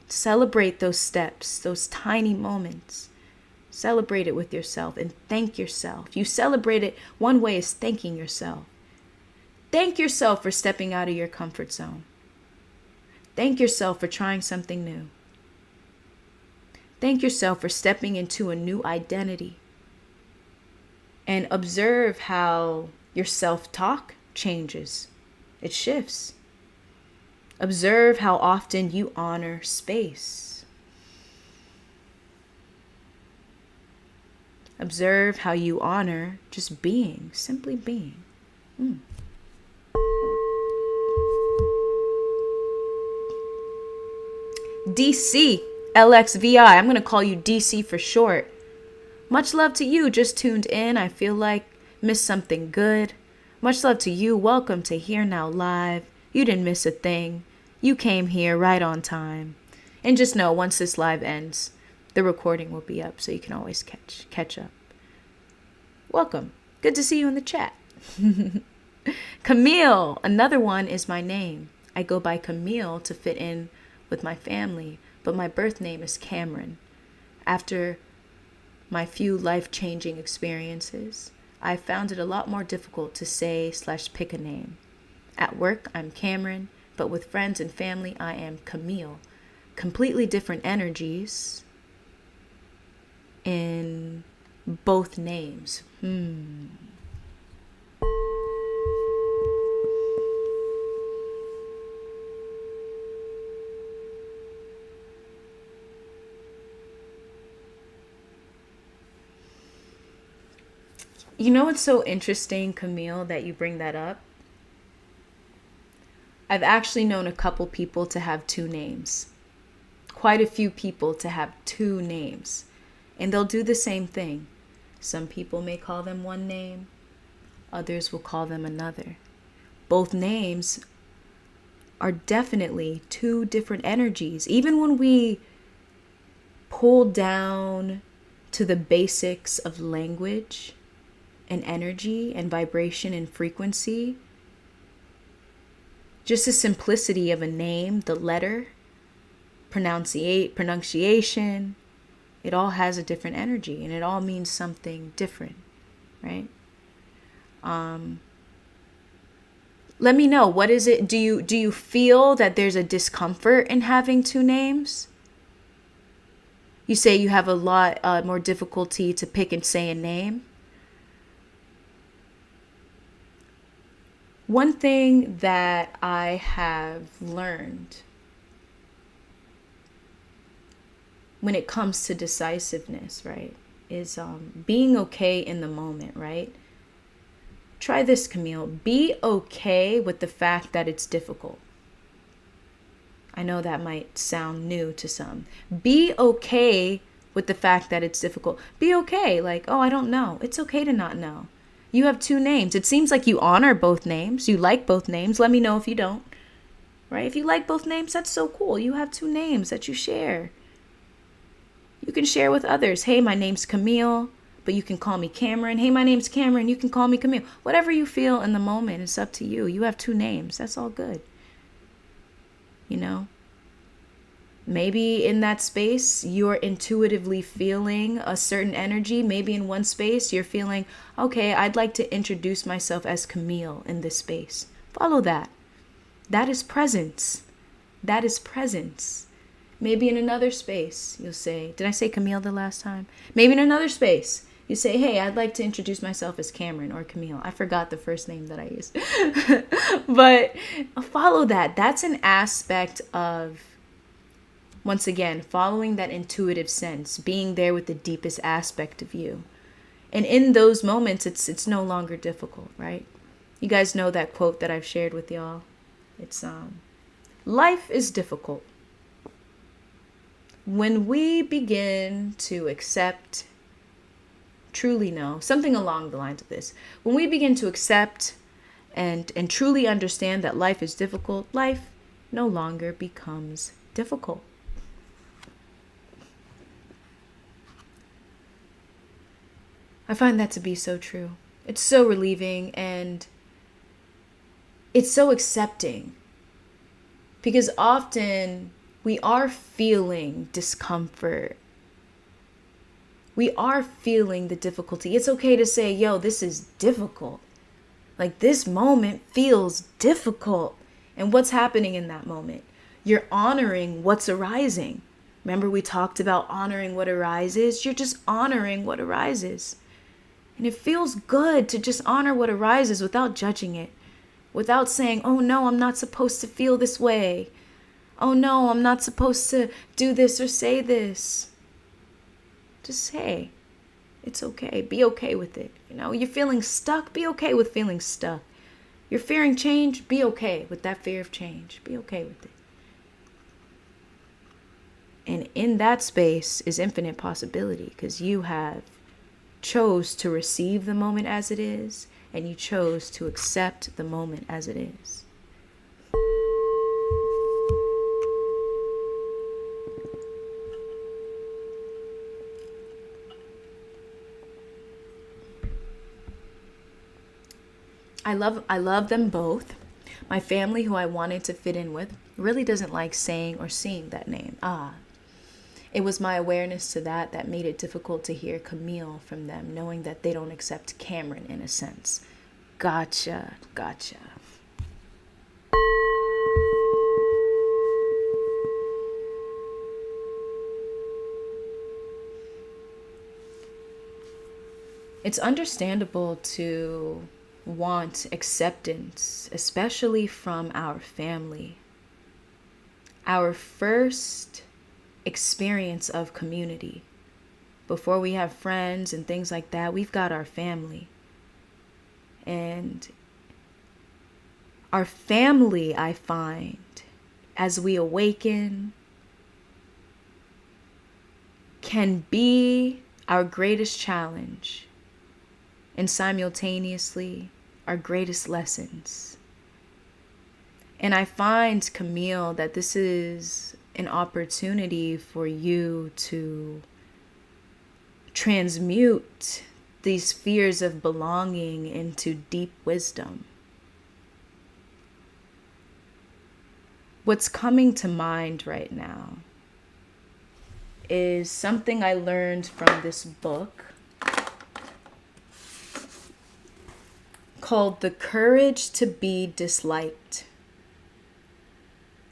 those steps, those tiny moments. Celebrate it with yourself and thank yourself. You celebrate it, one way is thanking yourself. Thank yourself for stepping out of your comfort zone. Thank yourself for trying something new. Thank yourself for stepping into a new identity. And observe how your self-talk changes. It shifts. Observe how often you honor space. Observe how you honor just being, simply being. DC, LXVI, I'm going to call you DC for short. Much love to you, just tuned in. I feel like missed something good. Much love to you. Welcome to Here Now Live. You didn't miss a thing. You came here right on time. And just know, once this live ends, the recording will be up, so you can always catch up. Welcome. Good to see you in the chat. Camille, another one is my name. I go by Camille to fit in with my family, but my birth name is Cameron. After my few life-changing experiences, I found it a lot more difficult to say/pick a name. At work, I'm Cameron, but with friends and family, I am Camille. Completely different energies in both names. You know what's so interesting, Camille, that you bring that up? I've actually known a couple people to have two names. Quite a few people to have two names. And they'll do the same thing. Some people may call them one name. Others will call them another. Both names are definitely two different energies. Even when we pull down to the basics of language and energy and vibration and frequency, just the simplicity of a name, the letter, pronunciation, it all has a different energy and it all means something different, right? Let me know, what is it? Do you feel that there's a discomfort in having two names? You say you have a lot more difficulty to pick and say a name. One thing that I have learned when it comes to decisiveness, right, is being okay in the moment, right? Try this, Camille. Be okay with the fact that it's difficult. I know that might sound new to some. Be okay with the fact that it's difficult. Be okay. Like, oh, I don't know. It's okay to not know. You have two names. It seems like you honor both names. You like both names. Let me know if you don't. Right? If you like both names, that's so cool. You have two names that you share. You can share with others. Hey, my name's Camille, but you can call me Cameron. Hey, my name's Cameron. You can call me Camille. Whatever you feel in the moment, it's up to you. You have two names. That's all good. You know? Maybe in that space, you're intuitively feeling a certain energy. Maybe in one space, you're feeling, okay, I'd like to introduce myself as Camille in this space. Follow that. That is presence. That is presence. Maybe in another space, you'll say, did I say Camille the last time? Maybe in another space, you say, hey, I'd like to introduce myself as Cameron or Camille. I forgot the first name that I used. But follow that. That's an aspect of, once again, following that intuitive sense, being there with the deepest aspect of you. And in those moments, it's no longer difficult, right? You guys know that quote that I've shared with y'all. It's, life is difficult. When we begin to accept, truly know, something along the lines of this, when we begin to accept and truly understand that life is difficult, life no longer becomes difficult. I find that to be so true. It's so relieving and it's so accepting, because often we are feeling discomfort. We are feeling the difficulty. It's okay to say, yo, this is difficult. Like, this moment feels difficult. And what's happening in that moment? You're honoring what's arising. Remember, we talked about honoring what arises? You're just honoring what arises. And it feels good to just honor what arises without judging it, without saying, oh no, I'm not supposed to feel this way. Oh no, I'm not supposed to do this or say this. Just say, it's okay. Be okay with it. You're feeling stuck. Be okay with feeling stuck. You're fearing change. Be okay with that fear of change. Be okay with it. And in that space is infinite possibility, because you have chose to receive the moment as it is, and you chose to accept the moment as it is. I love them both. My family, who I wanted to fit in with, really doesn't like saying or seeing that name. It was my awareness to that made it difficult to hear Camille from them, knowing that they don't accept Cameron in a sense. Gotcha. It's understandable to want acceptance, especially from our family. Our first experience of community, before we have friends and things like that, we've got our family. And our family, I find, as we awaken, can be our greatest challenge and simultaneously our greatest lessons. And I find, Camille, that this is an opportunity for you to transmute these fears of belonging into deep wisdom. What's coming to mind right now is something I learned from this book called The Courage to Be Disliked.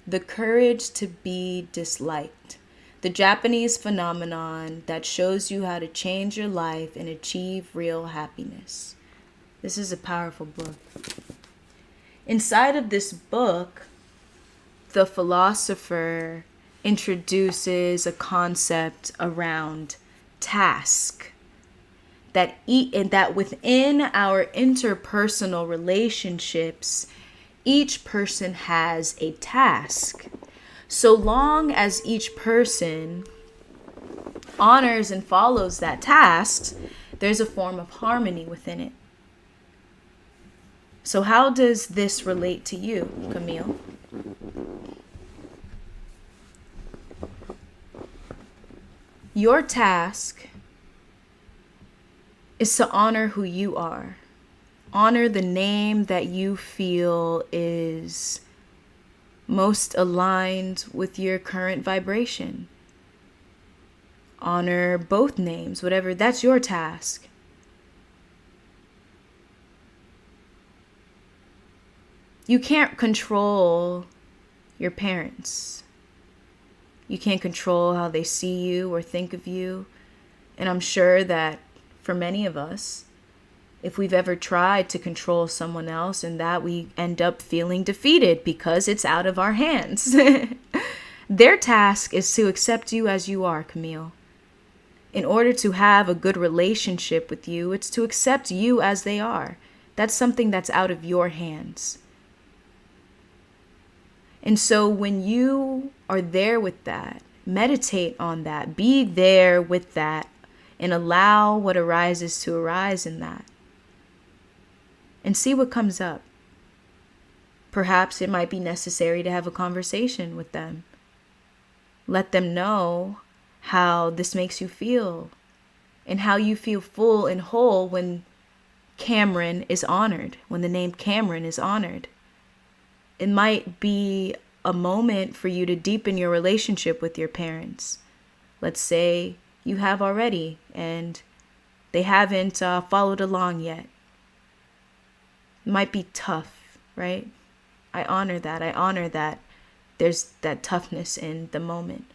The courage to be disliked. The Japanese phenomenon that shows you how to change your life and achieve real happiness. This is a powerful book. Inside of this book, the philosopher introduces a concept around task. That within our interpersonal relationships, each person has a task. So long as each person honors and follows that task, there's a form of harmony within it. So how does this relate to you, Camille? Your task is to honor who you are. Honor the name that you feel is most aligned with your current vibration. Honor both names, whatever, that's your task. You can't control your parents. You can't control how they see you or think of you. And I'm sure that for many of us, if we've ever tried to control someone else, and that we end up feeling defeated because it's out of our hands. Their task is to accept you as you are, Camille. In order to have a good relationship with you, it's to accept you as they are. That's something that's out of your hands. And so when you are there with that, meditate on that, be there with that, and allow what arises to arise in that. And see what comes up. Perhaps it might be necessary to have a conversation with them. Let them know how this makes you feel and how you feel full and whole when Cameron is honored, when the name Cameron is honored. It might be a moment for you to deepen your relationship with your parents. Let's say you have already and they haven't followed along yet. It might be tough, right? I honor that. I honor that there's that toughness in the moment.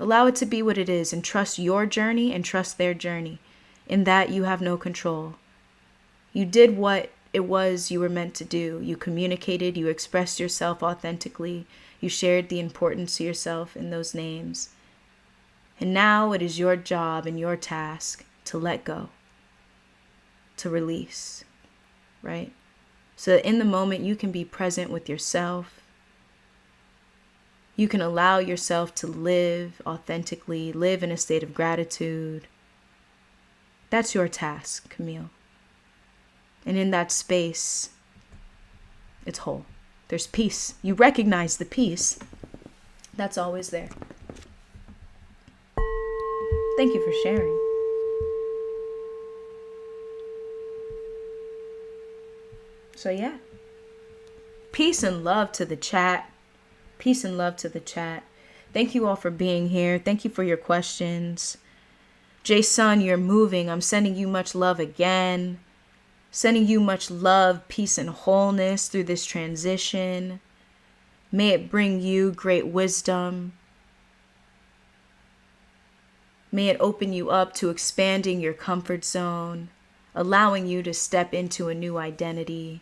Allow it to be what it is and trust your journey and trust their journey. In that you have no control. You did what it was you were meant to do. You communicated, you expressed yourself authentically, you shared the importance to yourself in those names. And now it is your job and your task to let go, to release, right? So that in the moment you can be present with yourself. You can allow yourself to live authentically, live in a state of gratitude. That's your task, Camille. And in that space, it's whole. There's peace. You recognize the peace that's always there. Thank you for sharing. So yeah, peace and love to the chat. Peace and love to the chat. Thank you all for being here. Thank you for your questions. Jason, you're moving. I'm sending you much love again. Sending you much love, peace, and wholeness through this transition. May it bring you great wisdom. May it open you up to expanding your comfort zone, allowing you to step into a new identity.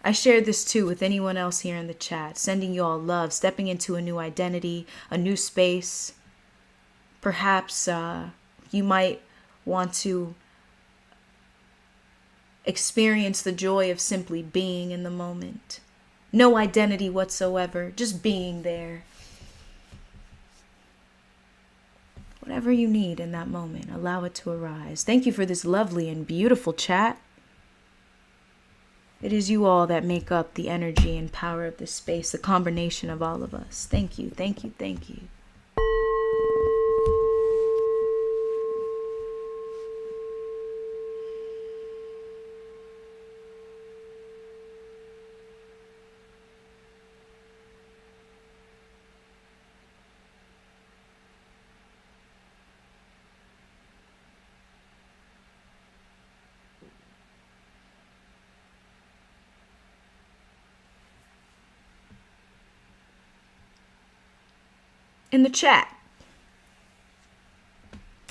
I share this too with anyone else here in the chat, sending you all love, stepping into a new identity, a new space. Perhaps you might want to experience the joy of simply being in the moment. No identity whatsoever, just being there. Whatever you need in that moment, allow it to arise. Thank you for this lovely and beautiful chat. It is you all that make up the energy and power of this space, the combination of all of us. Thank you, thank you, thank you. In the chat,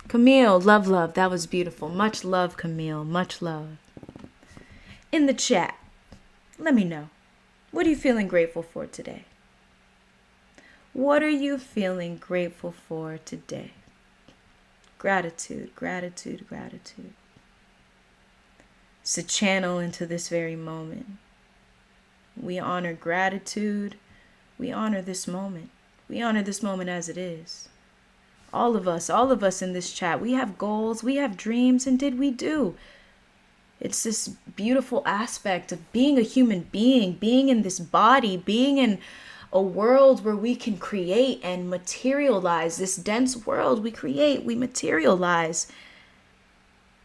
Camille, love, that was beautiful. Much love, Camille, much love. In the chat, let me know, what are you feeling grateful for today? What are you feeling grateful for today? Gratitude, gratitude, gratitude. It's a channel into this very moment. We honor gratitude. We honor this moment. We honor this moment as it is. All of us in this chat, we have goals, we have dreams, and did we do? It's this beautiful aspect of being a human being in this body, being in a world where we can create and materialize. This dense world we create, we materialize.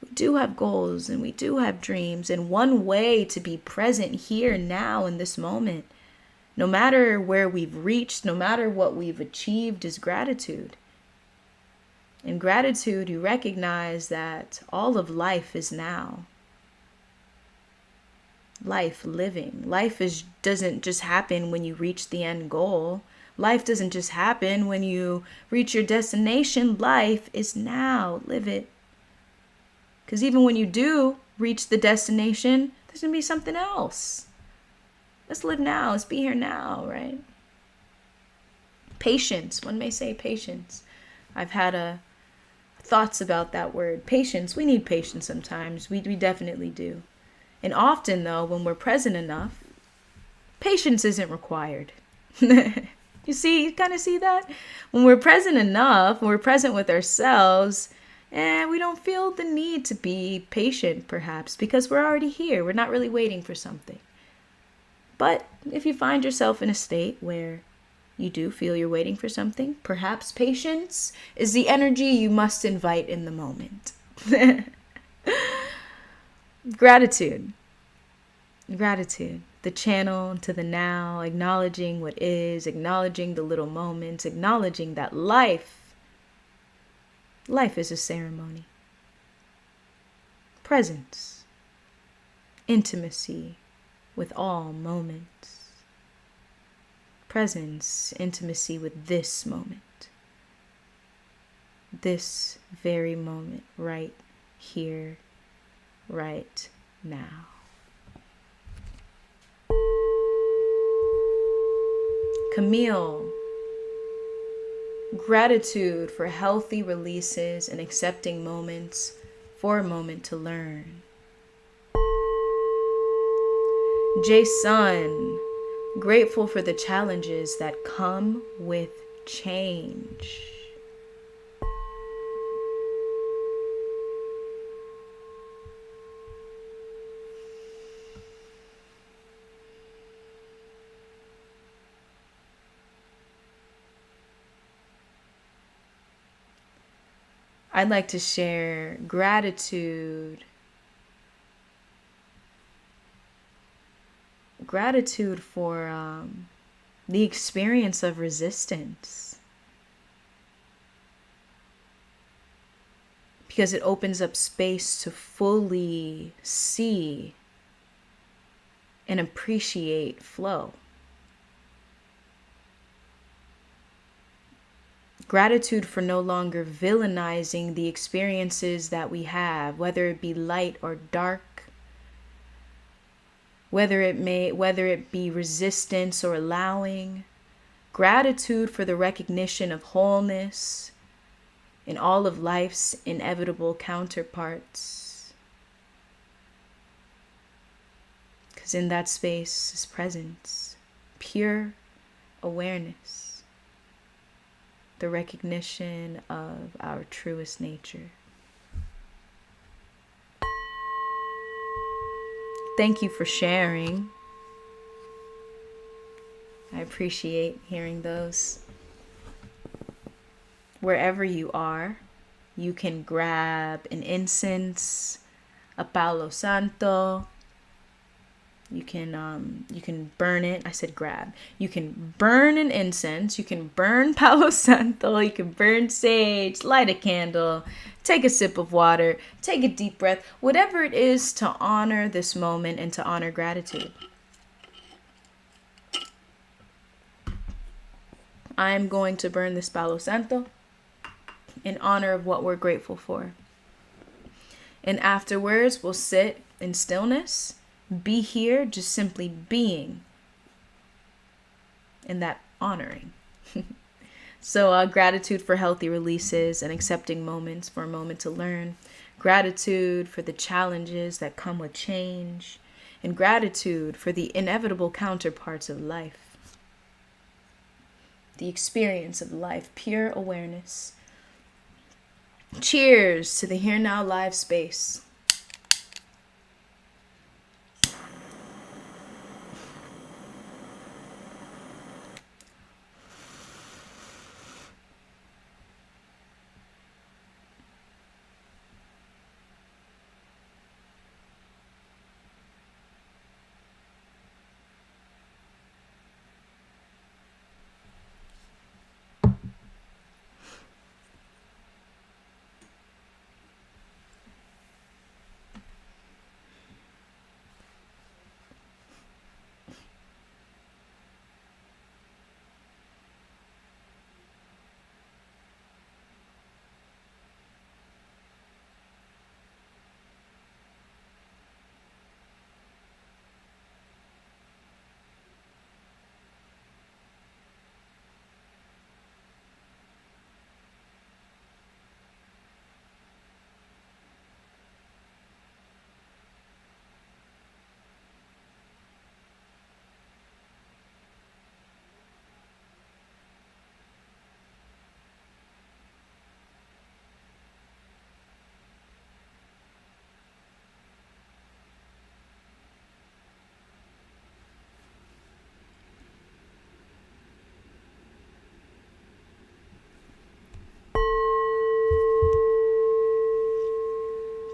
We do have goals and we do have dreams. And one way to be present here now in this moment, no matter where we've reached, no matter what we've achieved, is gratitude. In gratitude, you recognize that all of life is now. Life, living. Life doesn't just happen when you reach the end goal. Life doesn't just happen when you reach your destination. Life is now. Live it. Because even when you do reach the destination, there's going to be something else. Let's live now. Let's be here now, right? Patience. One may say patience. I've had thoughts about that word. Patience. We need patience sometimes. We definitely do. And often, though, when we're present enough, patience isn't required. You kind of see that? When we're present enough, when we're present with ourselves, we don't feel the need to be patient, perhaps, because we're already here. We're not really waiting for something. But if you find yourself in a state where you do feel you're waiting for something, perhaps patience is the energy you must invite in the moment. Gratitude. The channel to the now, acknowledging what is, acknowledging the little moments, acknowledging that life is a ceremony. Presence. Intimacy with all moments. Presence, intimacy with this moment. This very moment, right here, right now. Camille, gratitude for healthy releases and accepting moments for a moment to learn. Jason, grateful for the challenges that come with change. I'd like to share gratitude for the experience of resistance, because it opens up space to fully see and appreciate flow. Gratitude for no longer villainizing the experiences that we have, whether it be light or dark, whether it be resistance or allowing. Gratitude for the recognition of wholeness in all of life's inevitable counterparts. Because in that space is presence, pure awareness, the recognition of our truest nature. Thank you for sharing. I appreciate hearing those. Wherever you are, you can grab an incense, a Palo Santo. You can burn it. I said grab. You can burn an incense. You can burn Palo Santo. You can burn sage. Light a candle. Take a sip of water. Take a deep breath. Whatever it is to honor this moment and to honor gratitude. I'm going to burn this Palo Santo in honor of what we're grateful for. And afterwards, we'll sit in stillness. Be here, just simply being, and that honoring. So gratitude for healthy releases and accepting moments for a moment to learn. Gratitude for the challenges that come with change. And gratitude for the inevitable counterparts of life. The experience of life, pure awareness. Cheers to the Here Now Live space.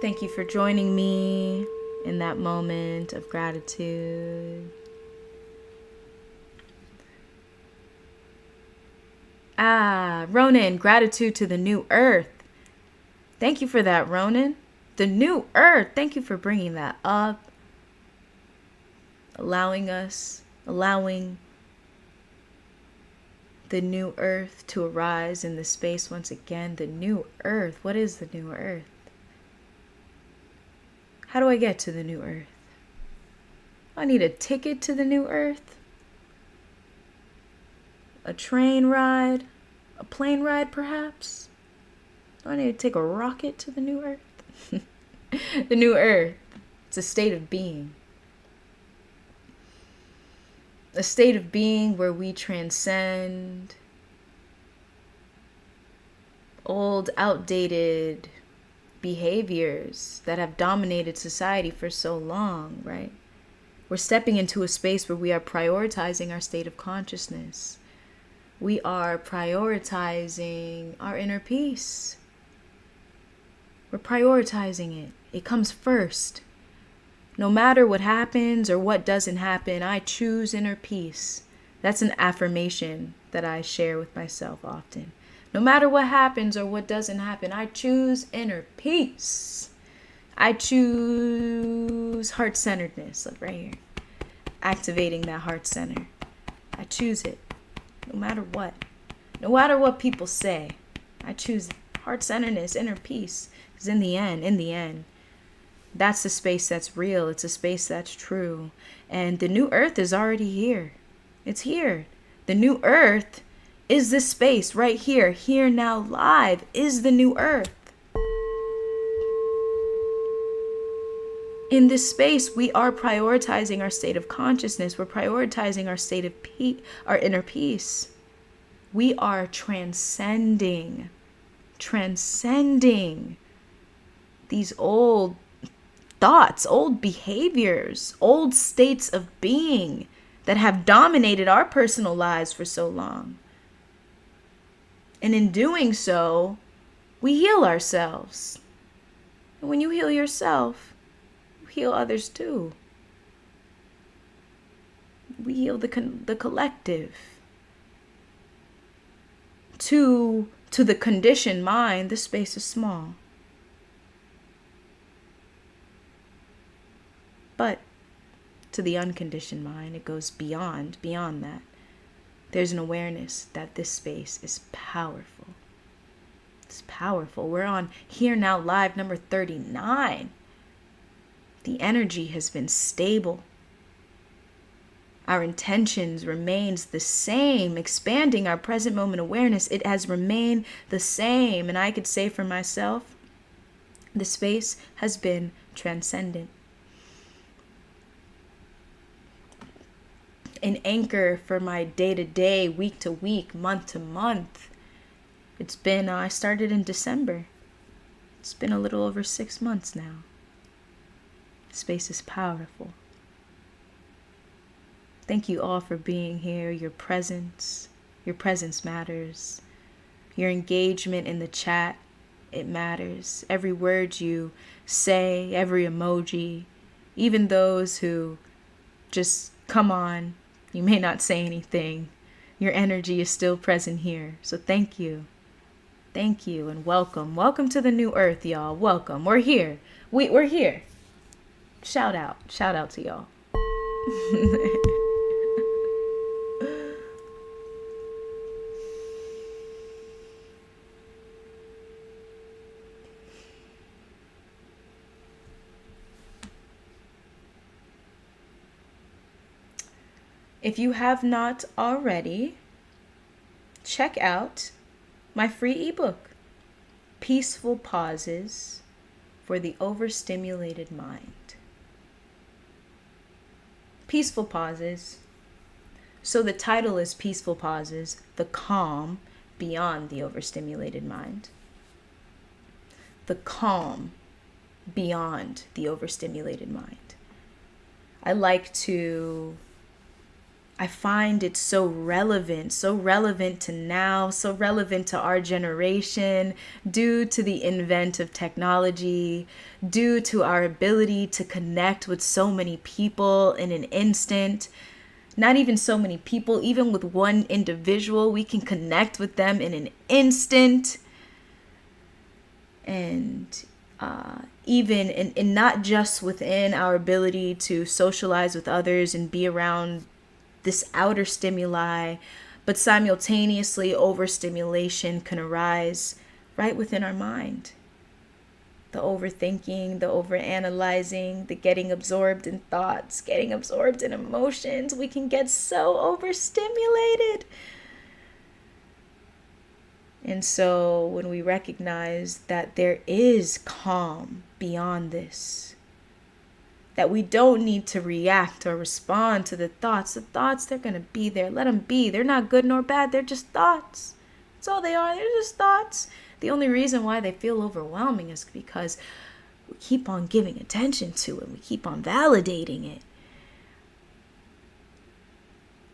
Thank you for joining me in that moment of gratitude. Ronan, gratitude to the new earth. Thank you for that, Ronan. The new earth. Thank you for bringing that up. Allowing the new earth to arise in the space once again. The new earth. What is the new earth? How do I get to the new earth? I need a ticket to the new earth. A train ride? A plane ride, perhaps? Do I need to take a rocket to the new earth? The new earth. It's a state of being. A state of being where we transcend old, outdated behaviors that have dominated society for so long, right? We're stepping into a space where we are prioritizing our state of consciousness. We are prioritizing our inner peace. We're prioritizing it. It comes first. No matter what happens or what doesn't happen, I choose inner peace. That's an affirmation that I share with myself often. No matter what happens or what doesn't happen, I choose inner peace. I choose heart-centeredness, like right here. Activating that heart center. I choose it. No matter what. No matter what people say, I choose heart-centeredness, inner peace. Because in the end, that's the space that's real. It's a space that's true. And the new earth is already here. It's here. The new earth is this space right here. Here Now Live is the new earth. In this space, we are prioritizing our state of consciousness. We're prioritizing our state of peace, our inner peace. We are transcending these old thoughts, old behaviors, old states of being that have dominated our personal lives for so long. And in doing so, we heal ourselves. And when you heal yourself, you heal others too. We heal the collective. To the conditioned mind, the space is small. But to the unconditioned mind, it goes beyond that. There's an awareness that this space is powerful. It's powerful. We're on Here Now Live number 39. The energy has been stable. Our intentions remains the same, expanding our present moment awareness. It has remained the same. And I could say for myself, the space has been transcendent. An anchor for my day-to-day, week-to-week, month-to-month. It's been, I started in December. It's been a little over 6 months now. Space is powerful. Thank you all for being here. Your presence matters. Your engagement in the chat, it matters. Every word you say, every emoji, even those who just come on, you may not say anything. Your energy is still present here. So thank you. Thank you and welcome. Welcome to the new earth, y'all. Welcome. We're here. We're here. Shout out. Shout out to y'all. If you have not already, check out my free ebook, Peaceful Pauses for the Overstimulated Mind. Peaceful Pauses. So the title is Peaceful Pauses, the calm beyond the overstimulated mind. The calm beyond the overstimulated mind. I find it so relevant to now, so relevant to our generation, due to the advent of technology, due to our ability to connect with so many people in an instant. Not even so many people, even with one individual, we can connect with them in an instant. And even in not just within our ability to socialize with others and be around this outer stimuli, but simultaneously overstimulation can arise right within our mind. The overthinking, the overanalyzing, the getting absorbed in thoughts, getting absorbed in emotions. We can get so overstimulated. And so when we recognize that there is calm beyond this, that we don't need to react or respond to the thoughts, they're going to be there. Let them be. They're not good nor bad. They're just thoughts. That's all they are. They're just thoughts. The only reason why they feel overwhelming is because we keep on giving attention to it. We keep on validating it.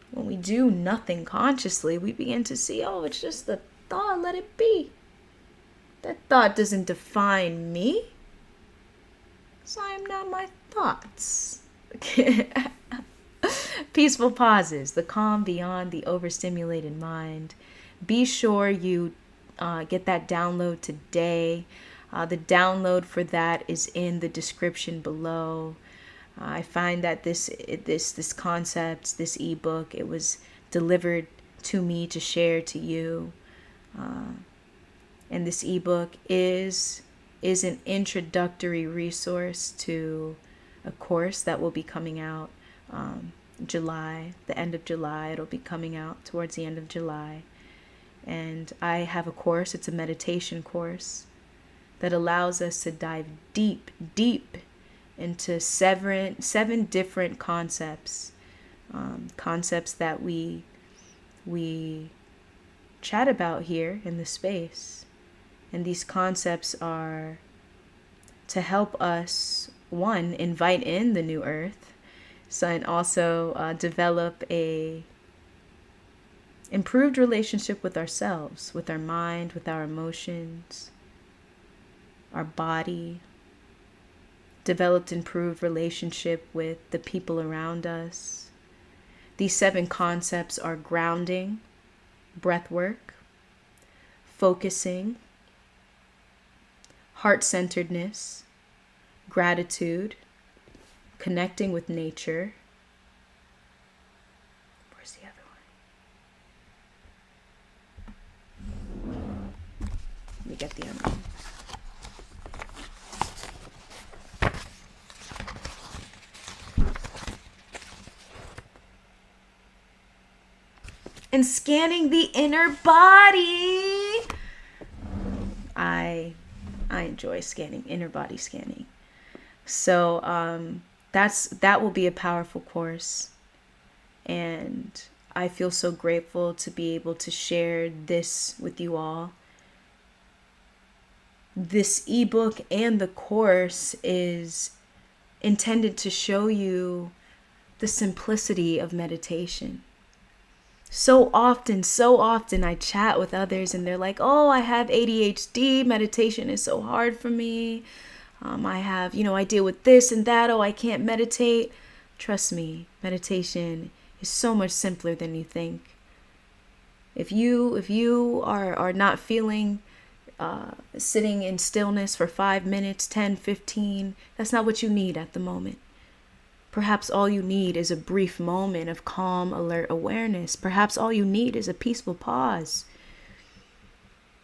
When we do nothing consciously, we begin to see, oh, it's just a thought. Let it be. That thought doesn't define me. So I am not my thoughts. Peaceful pauses, the calm beyond the overstimulated mind. Be sure you get that download today. The download for that is in the description below. I find that this concept, this ebook, it was delivered to me to share to you. And this ebook is an introductory resource to a course that will be coming out July, the end of July. It'll be coming out towards the end of July. And I have a course, it's a meditation course that allows us to dive deep into seven different concepts, concepts that we chat about here in the space. And these concepts are to help us, one, invite in the new earth, so, and also develop a improved relationship with ourselves, with our mind, with our emotions, our body, developed improved relationship with the people around us. These 7 concepts are grounding, breath work, focusing, heart-centeredness, gratitude, connecting with nature. Where's the other one? Let me get the other one. And scanning the inner body. I enjoy scanning, inner body scanning. So that will be a powerful course. And I feel so grateful to be able to share this with you all. This ebook and the course is intended to show you the simplicity of meditation. So often I chat with others and they're like, oh, I have ADHD. Meditation is so hard for me. I have, I deal with this and that. Oh, I can't meditate. Trust me, meditation is so much simpler than you think. If you are not feeling sitting in stillness for 5 minutes, 10, 15, that's not what you need at the moment. Perhaps all you need is a brief moment of calm, alert awareness. Perhaps all you need is a peaceful pause.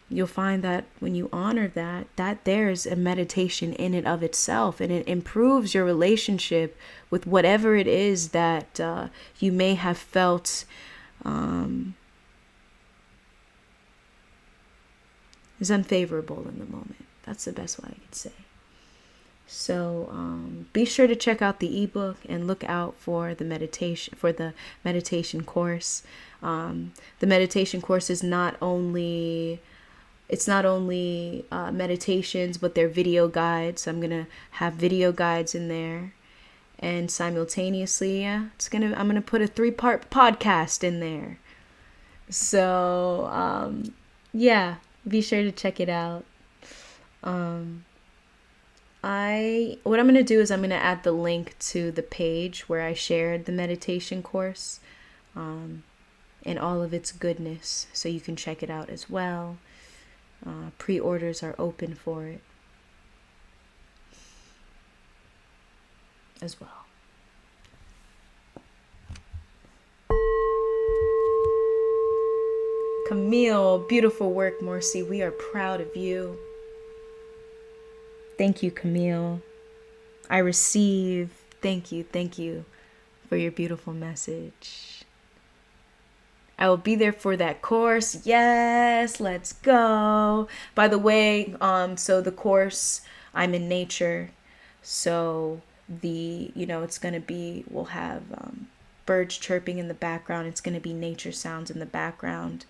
You'll find that when you honor that there's a meditation in and of itself, and it improves your relationship with whatever it is that you may have felt is unfavorable in the moment. That's the best way I could say. So be sure to check out the ebook and look out for the meditation course. The meditation course is not only meditations, but they're video guides. I'm gonna have video guides in there, and simultaneously, I'm gonna put a 3-part podcast in there. So be sure to check it out. What I'm going to do is I'm going to add the link to the page where I shared the meditation course and all of its goodness, so you can check it out as well. Pre-orders are open for it as well. Camille, beautiful work, Morcie. We are proud of you. Thank you, Camille. I receive. Thank you for your beautiful message. I will be there for that course. Yes, let's go. By the way, so the course, I'm in nature. So it's going to be, we'll have birds chirping in the background. It's going to be nature sounds in the background.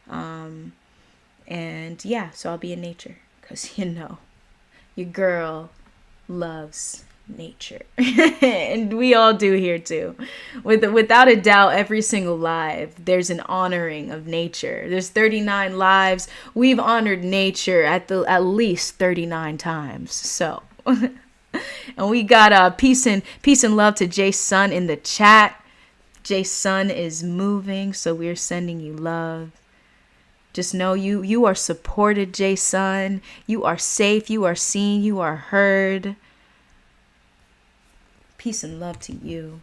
And yeah, so I'll be in nature because, your girl loves nature. And we all do here too. Without a doubt, every single live, there's an honoring of nature. There's 39 lives. We've honored nature at least 39 times. So and we got peace and love to Jay Sun in the chat. Jay Sun is moving, so we're sending you love. Just know you are supported, Jay Sun. You are safe, you are seen, you are heard. Peace and love to you.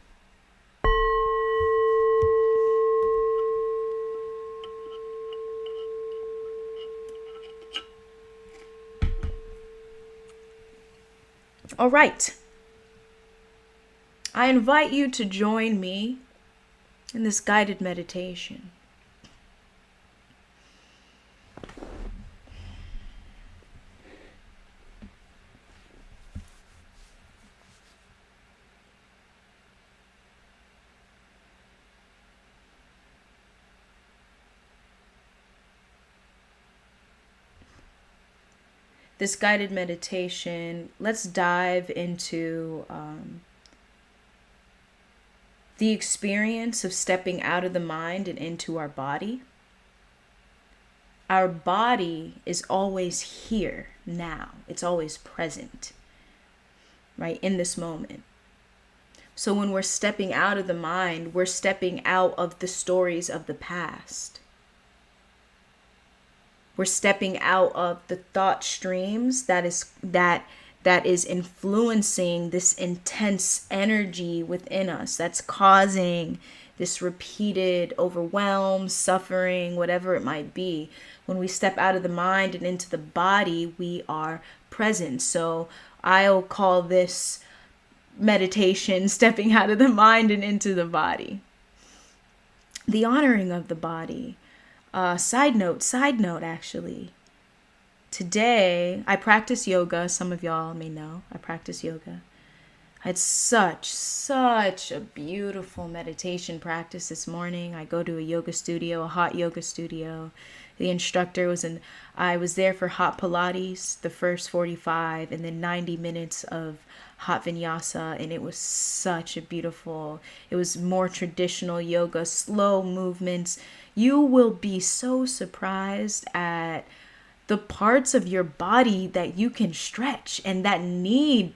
All right. I invite you to join me in this guided meditation. This guided meditation, let's dive into the experience of stepping out of the mind and into our body. Our body is always here now. It's always present, right, in this moment. So when we're stepping out of the mind, we're stepping out of the stories of the past. We're stepping out of the thought streams that is influencing this intense energy within us, that's causing this repeated overwhelm, suffering, whatever it might be. When we step out of the mind and into the body, we are present. So I'll call this meditation stepping out of the mind and into the body. The honoring of the body. Side note, actually. Today, I practice yoga. Some of y'all may know I practice yoga. I had such a beautiful meditation practice this morning. I go to a yoga studio, a hot yoga studio. The instructor I was there for hot Pilates, the first 45, and then 90 minutes of hot vinyasa. And it was it was more traditional yoga, slow movements. You will be so surprised at the parts of your body that you can stretch and that need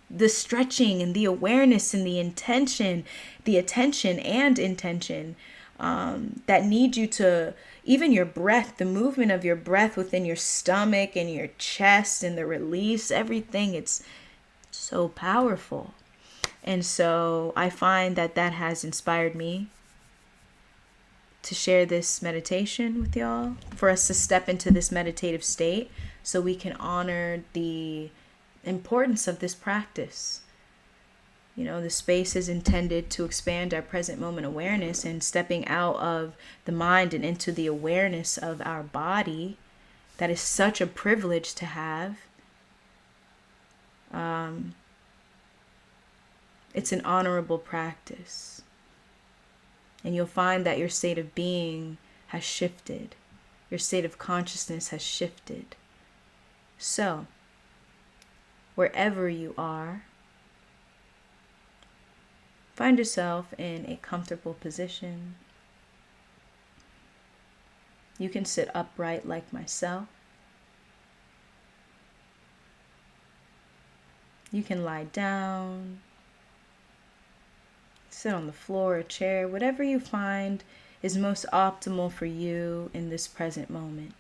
the stretching and the awareness and the attention and intention that need you to, even your breath, the movement of your breath within your stomach and your chest and the release, everything. It's so powerful. And so I find that has inspired me to share this meditation with y'all, for us to step into this meditative state so we can honor the importance of this practice. The space is intended to expand our present moment awareness, and stepping out of the mind and into the awareness of our body, that is such a privilege to have. It's an honorable practice. And you'll find that your state of being has shifted. Your state of consciousness has shifted. So, wherever you are, find yourself in a comfortable position. You can sit upright like myself. You can lie down, sit on the floor or chair, whatever you find is most optimal for you in this present moment.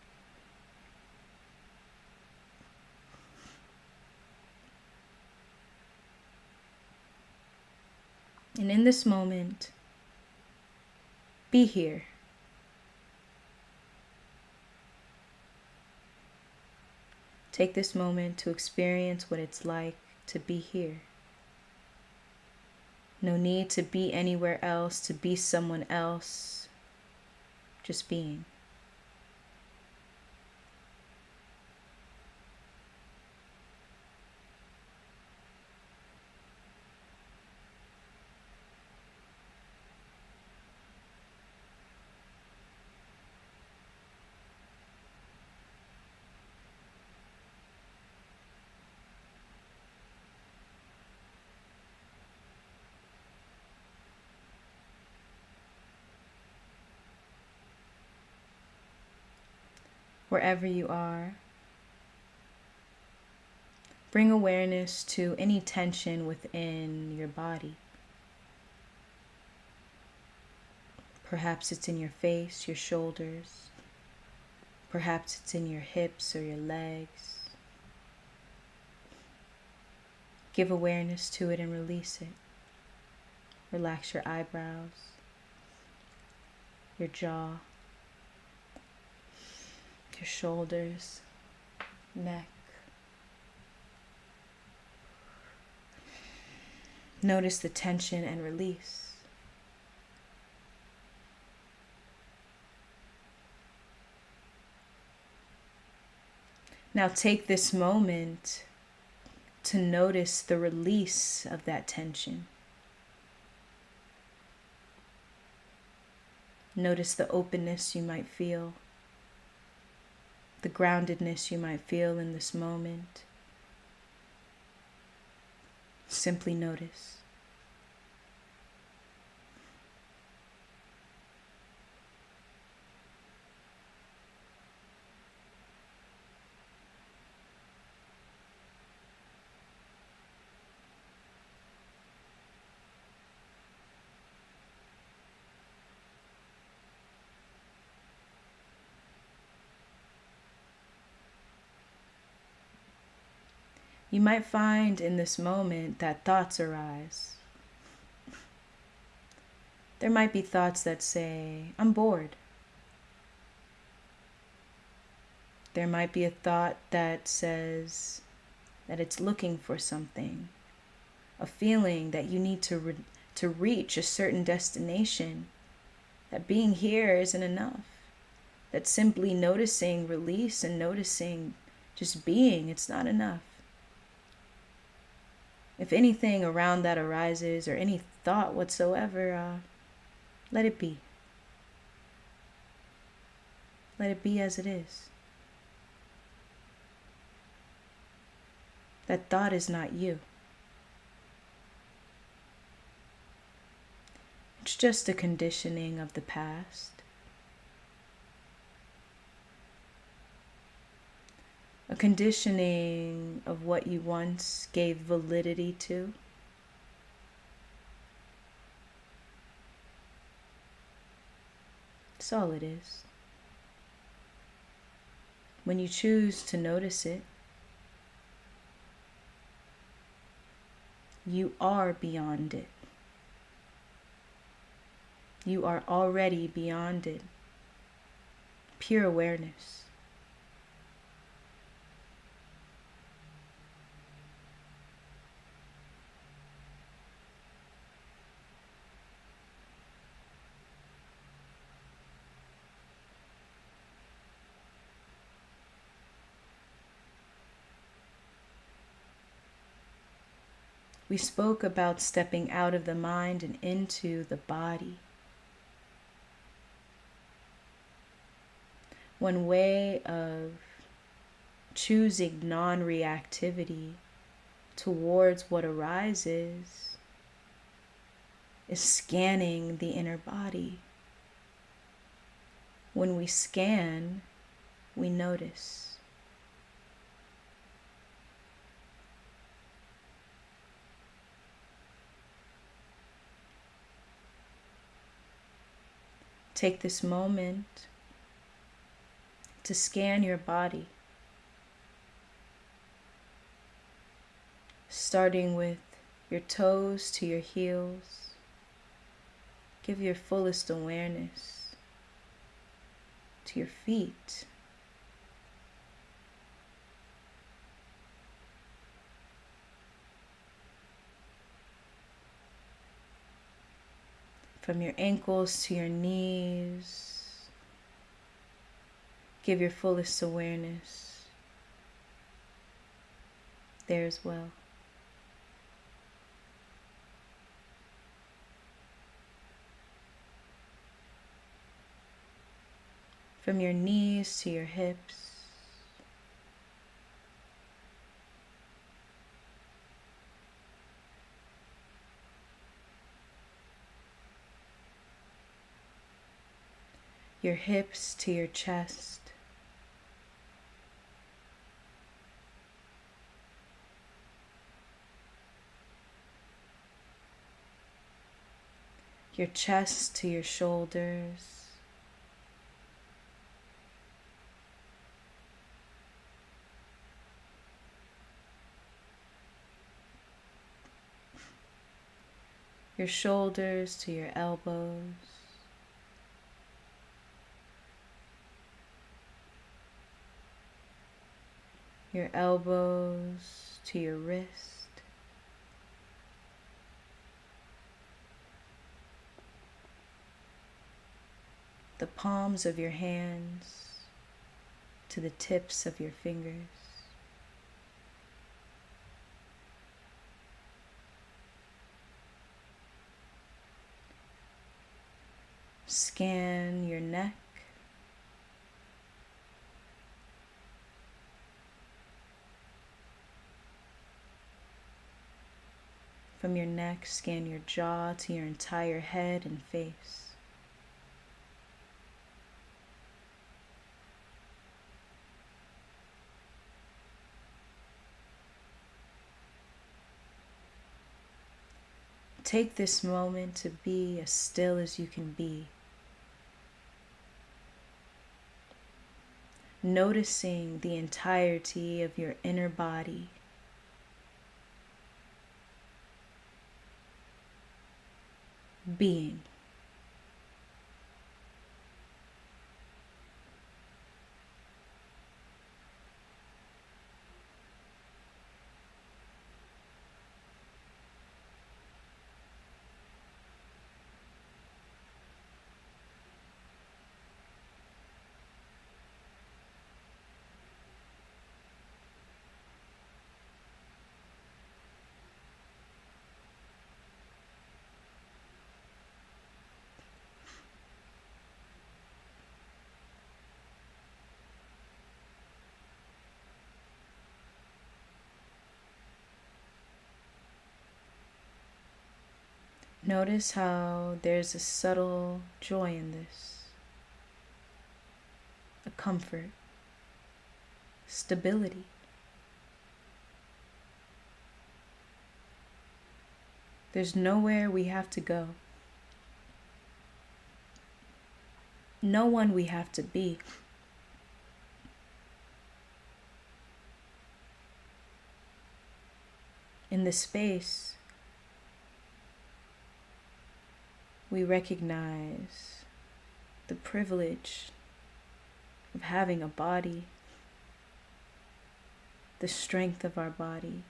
And in this moment, be here. Take this moment to experience what it's like to be here. No need to be anywhere else, to be someone else. just being. Wherever you are, bring awareness to any tension within your body. Perhaps it's in your face, your shoulders. Perhaps it's in your hips or your legs. Give awareness to it and release it. Relax your eyebrows, your jaw, your shoulders, neck. Notice the tension and release. Now take this moment to notice the release of that tension. Notice the openness you might feel, the groundedness you might feel in this moment. Simply notice. You might find in this moment that thoughts arise. There might be thoughts that say, I'm bored. There might be a thought that says that it's looking for something, a feeling that you need to reach a certain destination, that being here isn't enough, that simply noticing release and noticing just being, it's not enough. If anything around that arises or any thought whatsoever, let it be. Let it be as it is. That thought is not you. It's just a conditioning of the past. A conditioning of what you once gave validity to. That's all it is. When you choose to notice it, you are beyond it. You are already beyond it. Pure awareness. We spoke about stepping out of the mind and into the body. One way of choosing non-reactivity towards what arises is scanning the inner body. When we scan, we notice. Take this moment to scan your body, starting with your toes to your heels. Give your fullest awareness to your feet. From your ankles to your knees, Give your fullest awareness there as well. From your knees to your hips, your hips to your chest, your chest to your shoulders, your shoulders to your elbows, your elbows to your wrist, the palms of your hands to the tips of your fingers. Scan your neck, from your neck, scan your jaw to your entire head and face. Take this moment to be as still as you can be. Noticing the entirety of your inner body. Being. Notice how there's a subtle joy in this, a comfort, stability. There's nowhere we have to go, no one we have to be. In this space, we recognize the privilege of having a body, the strength of our body,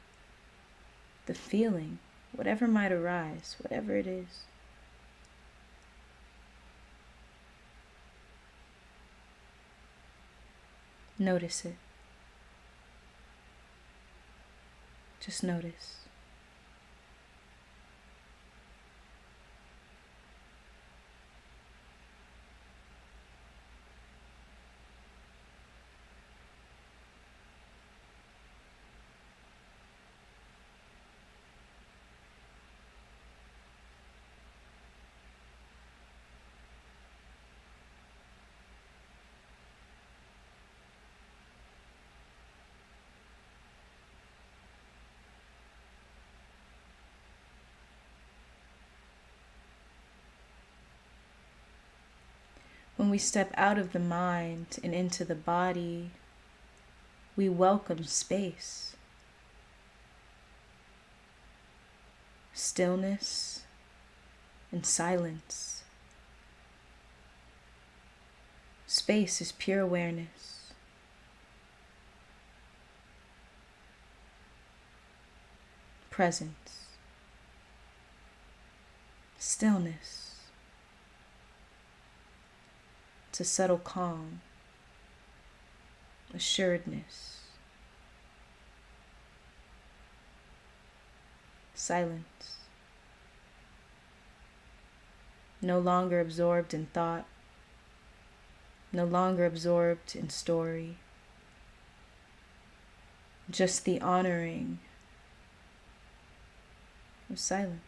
the feeling, whatever might arise, whatever it is. Notice it. Just notice. When we step out of the mind and into the body, we welcome space, stillness, and silence. Space is pure awareness. Presence. Stillness. It's a subtle calm. assuredness, silence, no longer absorbed in thought, no longer absorbed in story, just the honoring of silence.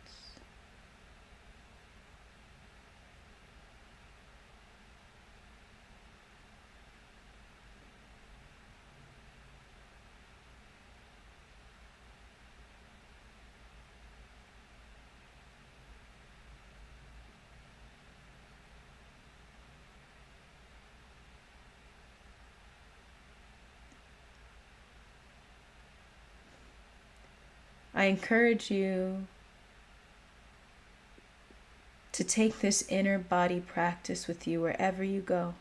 I encourage you to take this inner body practice with you wherever you go.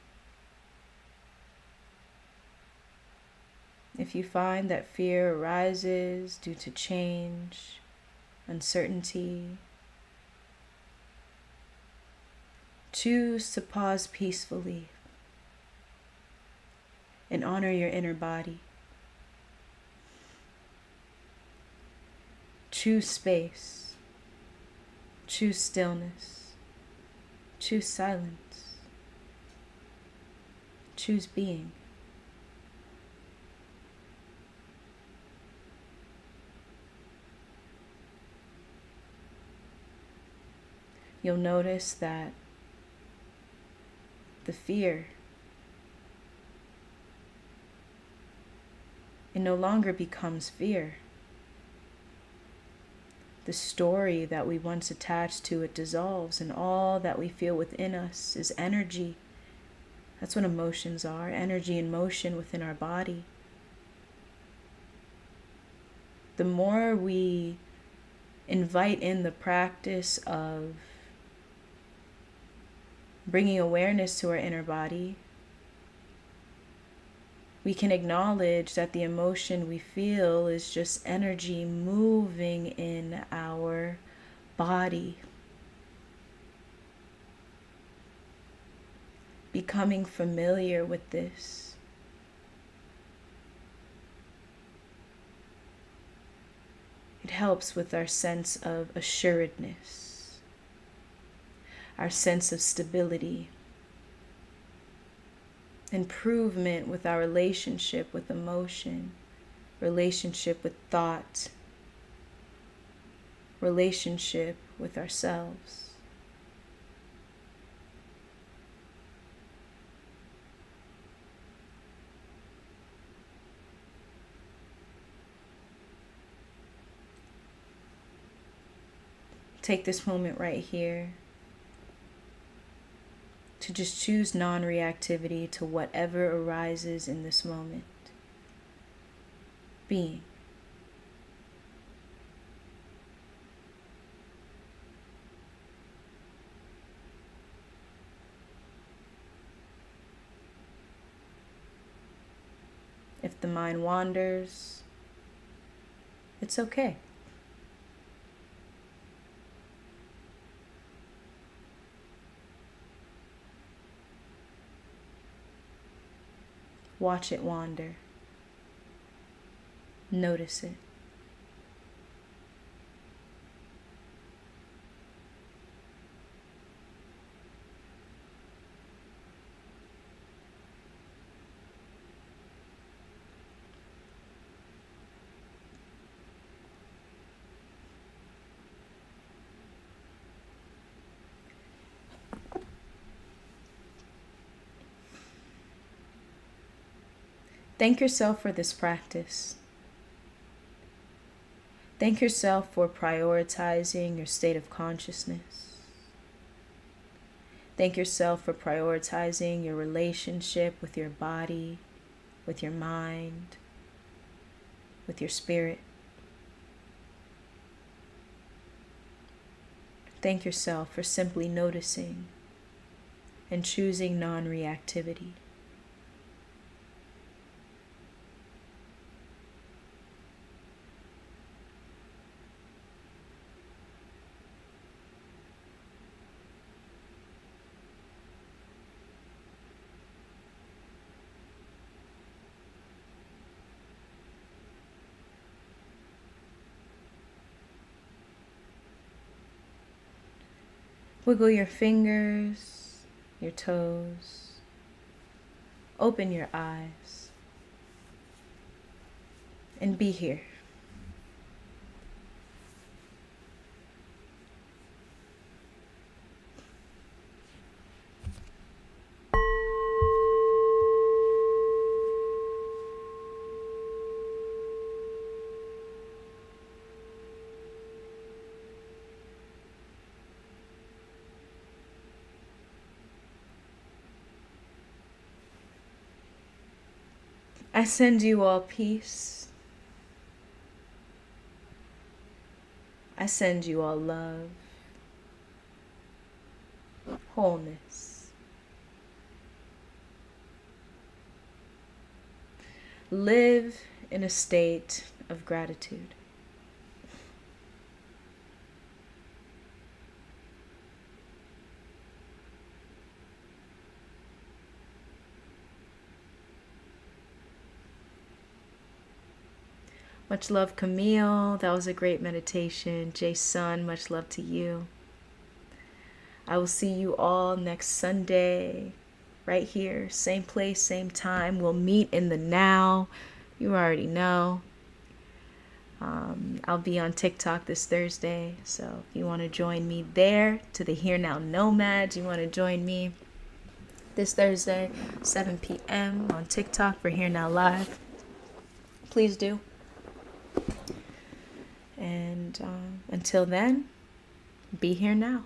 If you find that fear arises due to change, uncertainty, choose to pause peacefully and honor your inner body. Choose space, choose stillness, choose silence, choose being. You'll notice that the fear, it no longer becomes fear. The story that we once attached to it dissolves, and all that we feel within us is energy. That's what emotions are, energy in motion within our body. The more we invite in the practice of bringing awareness to our inner body, we can acknowledge that the emotion we feel is just energy moving in our body. Becoming familiar with this. It helps with our sense of assuredness, our sense of stability, improvement with our relationship with emotion, relationship with thought, relationship with ourselves. Take this moment right here to just choose non-reactivity to whatever arises in this moment. Being. If the mind wanders, it's okay. Watch it wander. Notice it. Thank yourself for this practice. Thank yourself for prioritizing your state of consciousness. Thank yourself for prioritizing your relationship with your body, with your mind, with your spirit. Thank yourself for simply noticing and choosing non-reactivity. Wiggle your fingers, your toes. Open your eyes. And be here. I send you all peace. I send you all love, wholeness. Live in a state of gratitude. Much love, Camille. That was a great meditation. Jason, much love to you. I will see you all next Sunday, right here. Same place, same time. We'll meet in the now. You already know. I'll be on TikTok this Thursday. So if you want to join me there to the Here Now Nomads, you want to join me this Thursday, 7 p.m. on TikTok for Here Now Live, please do. And until then, be here now.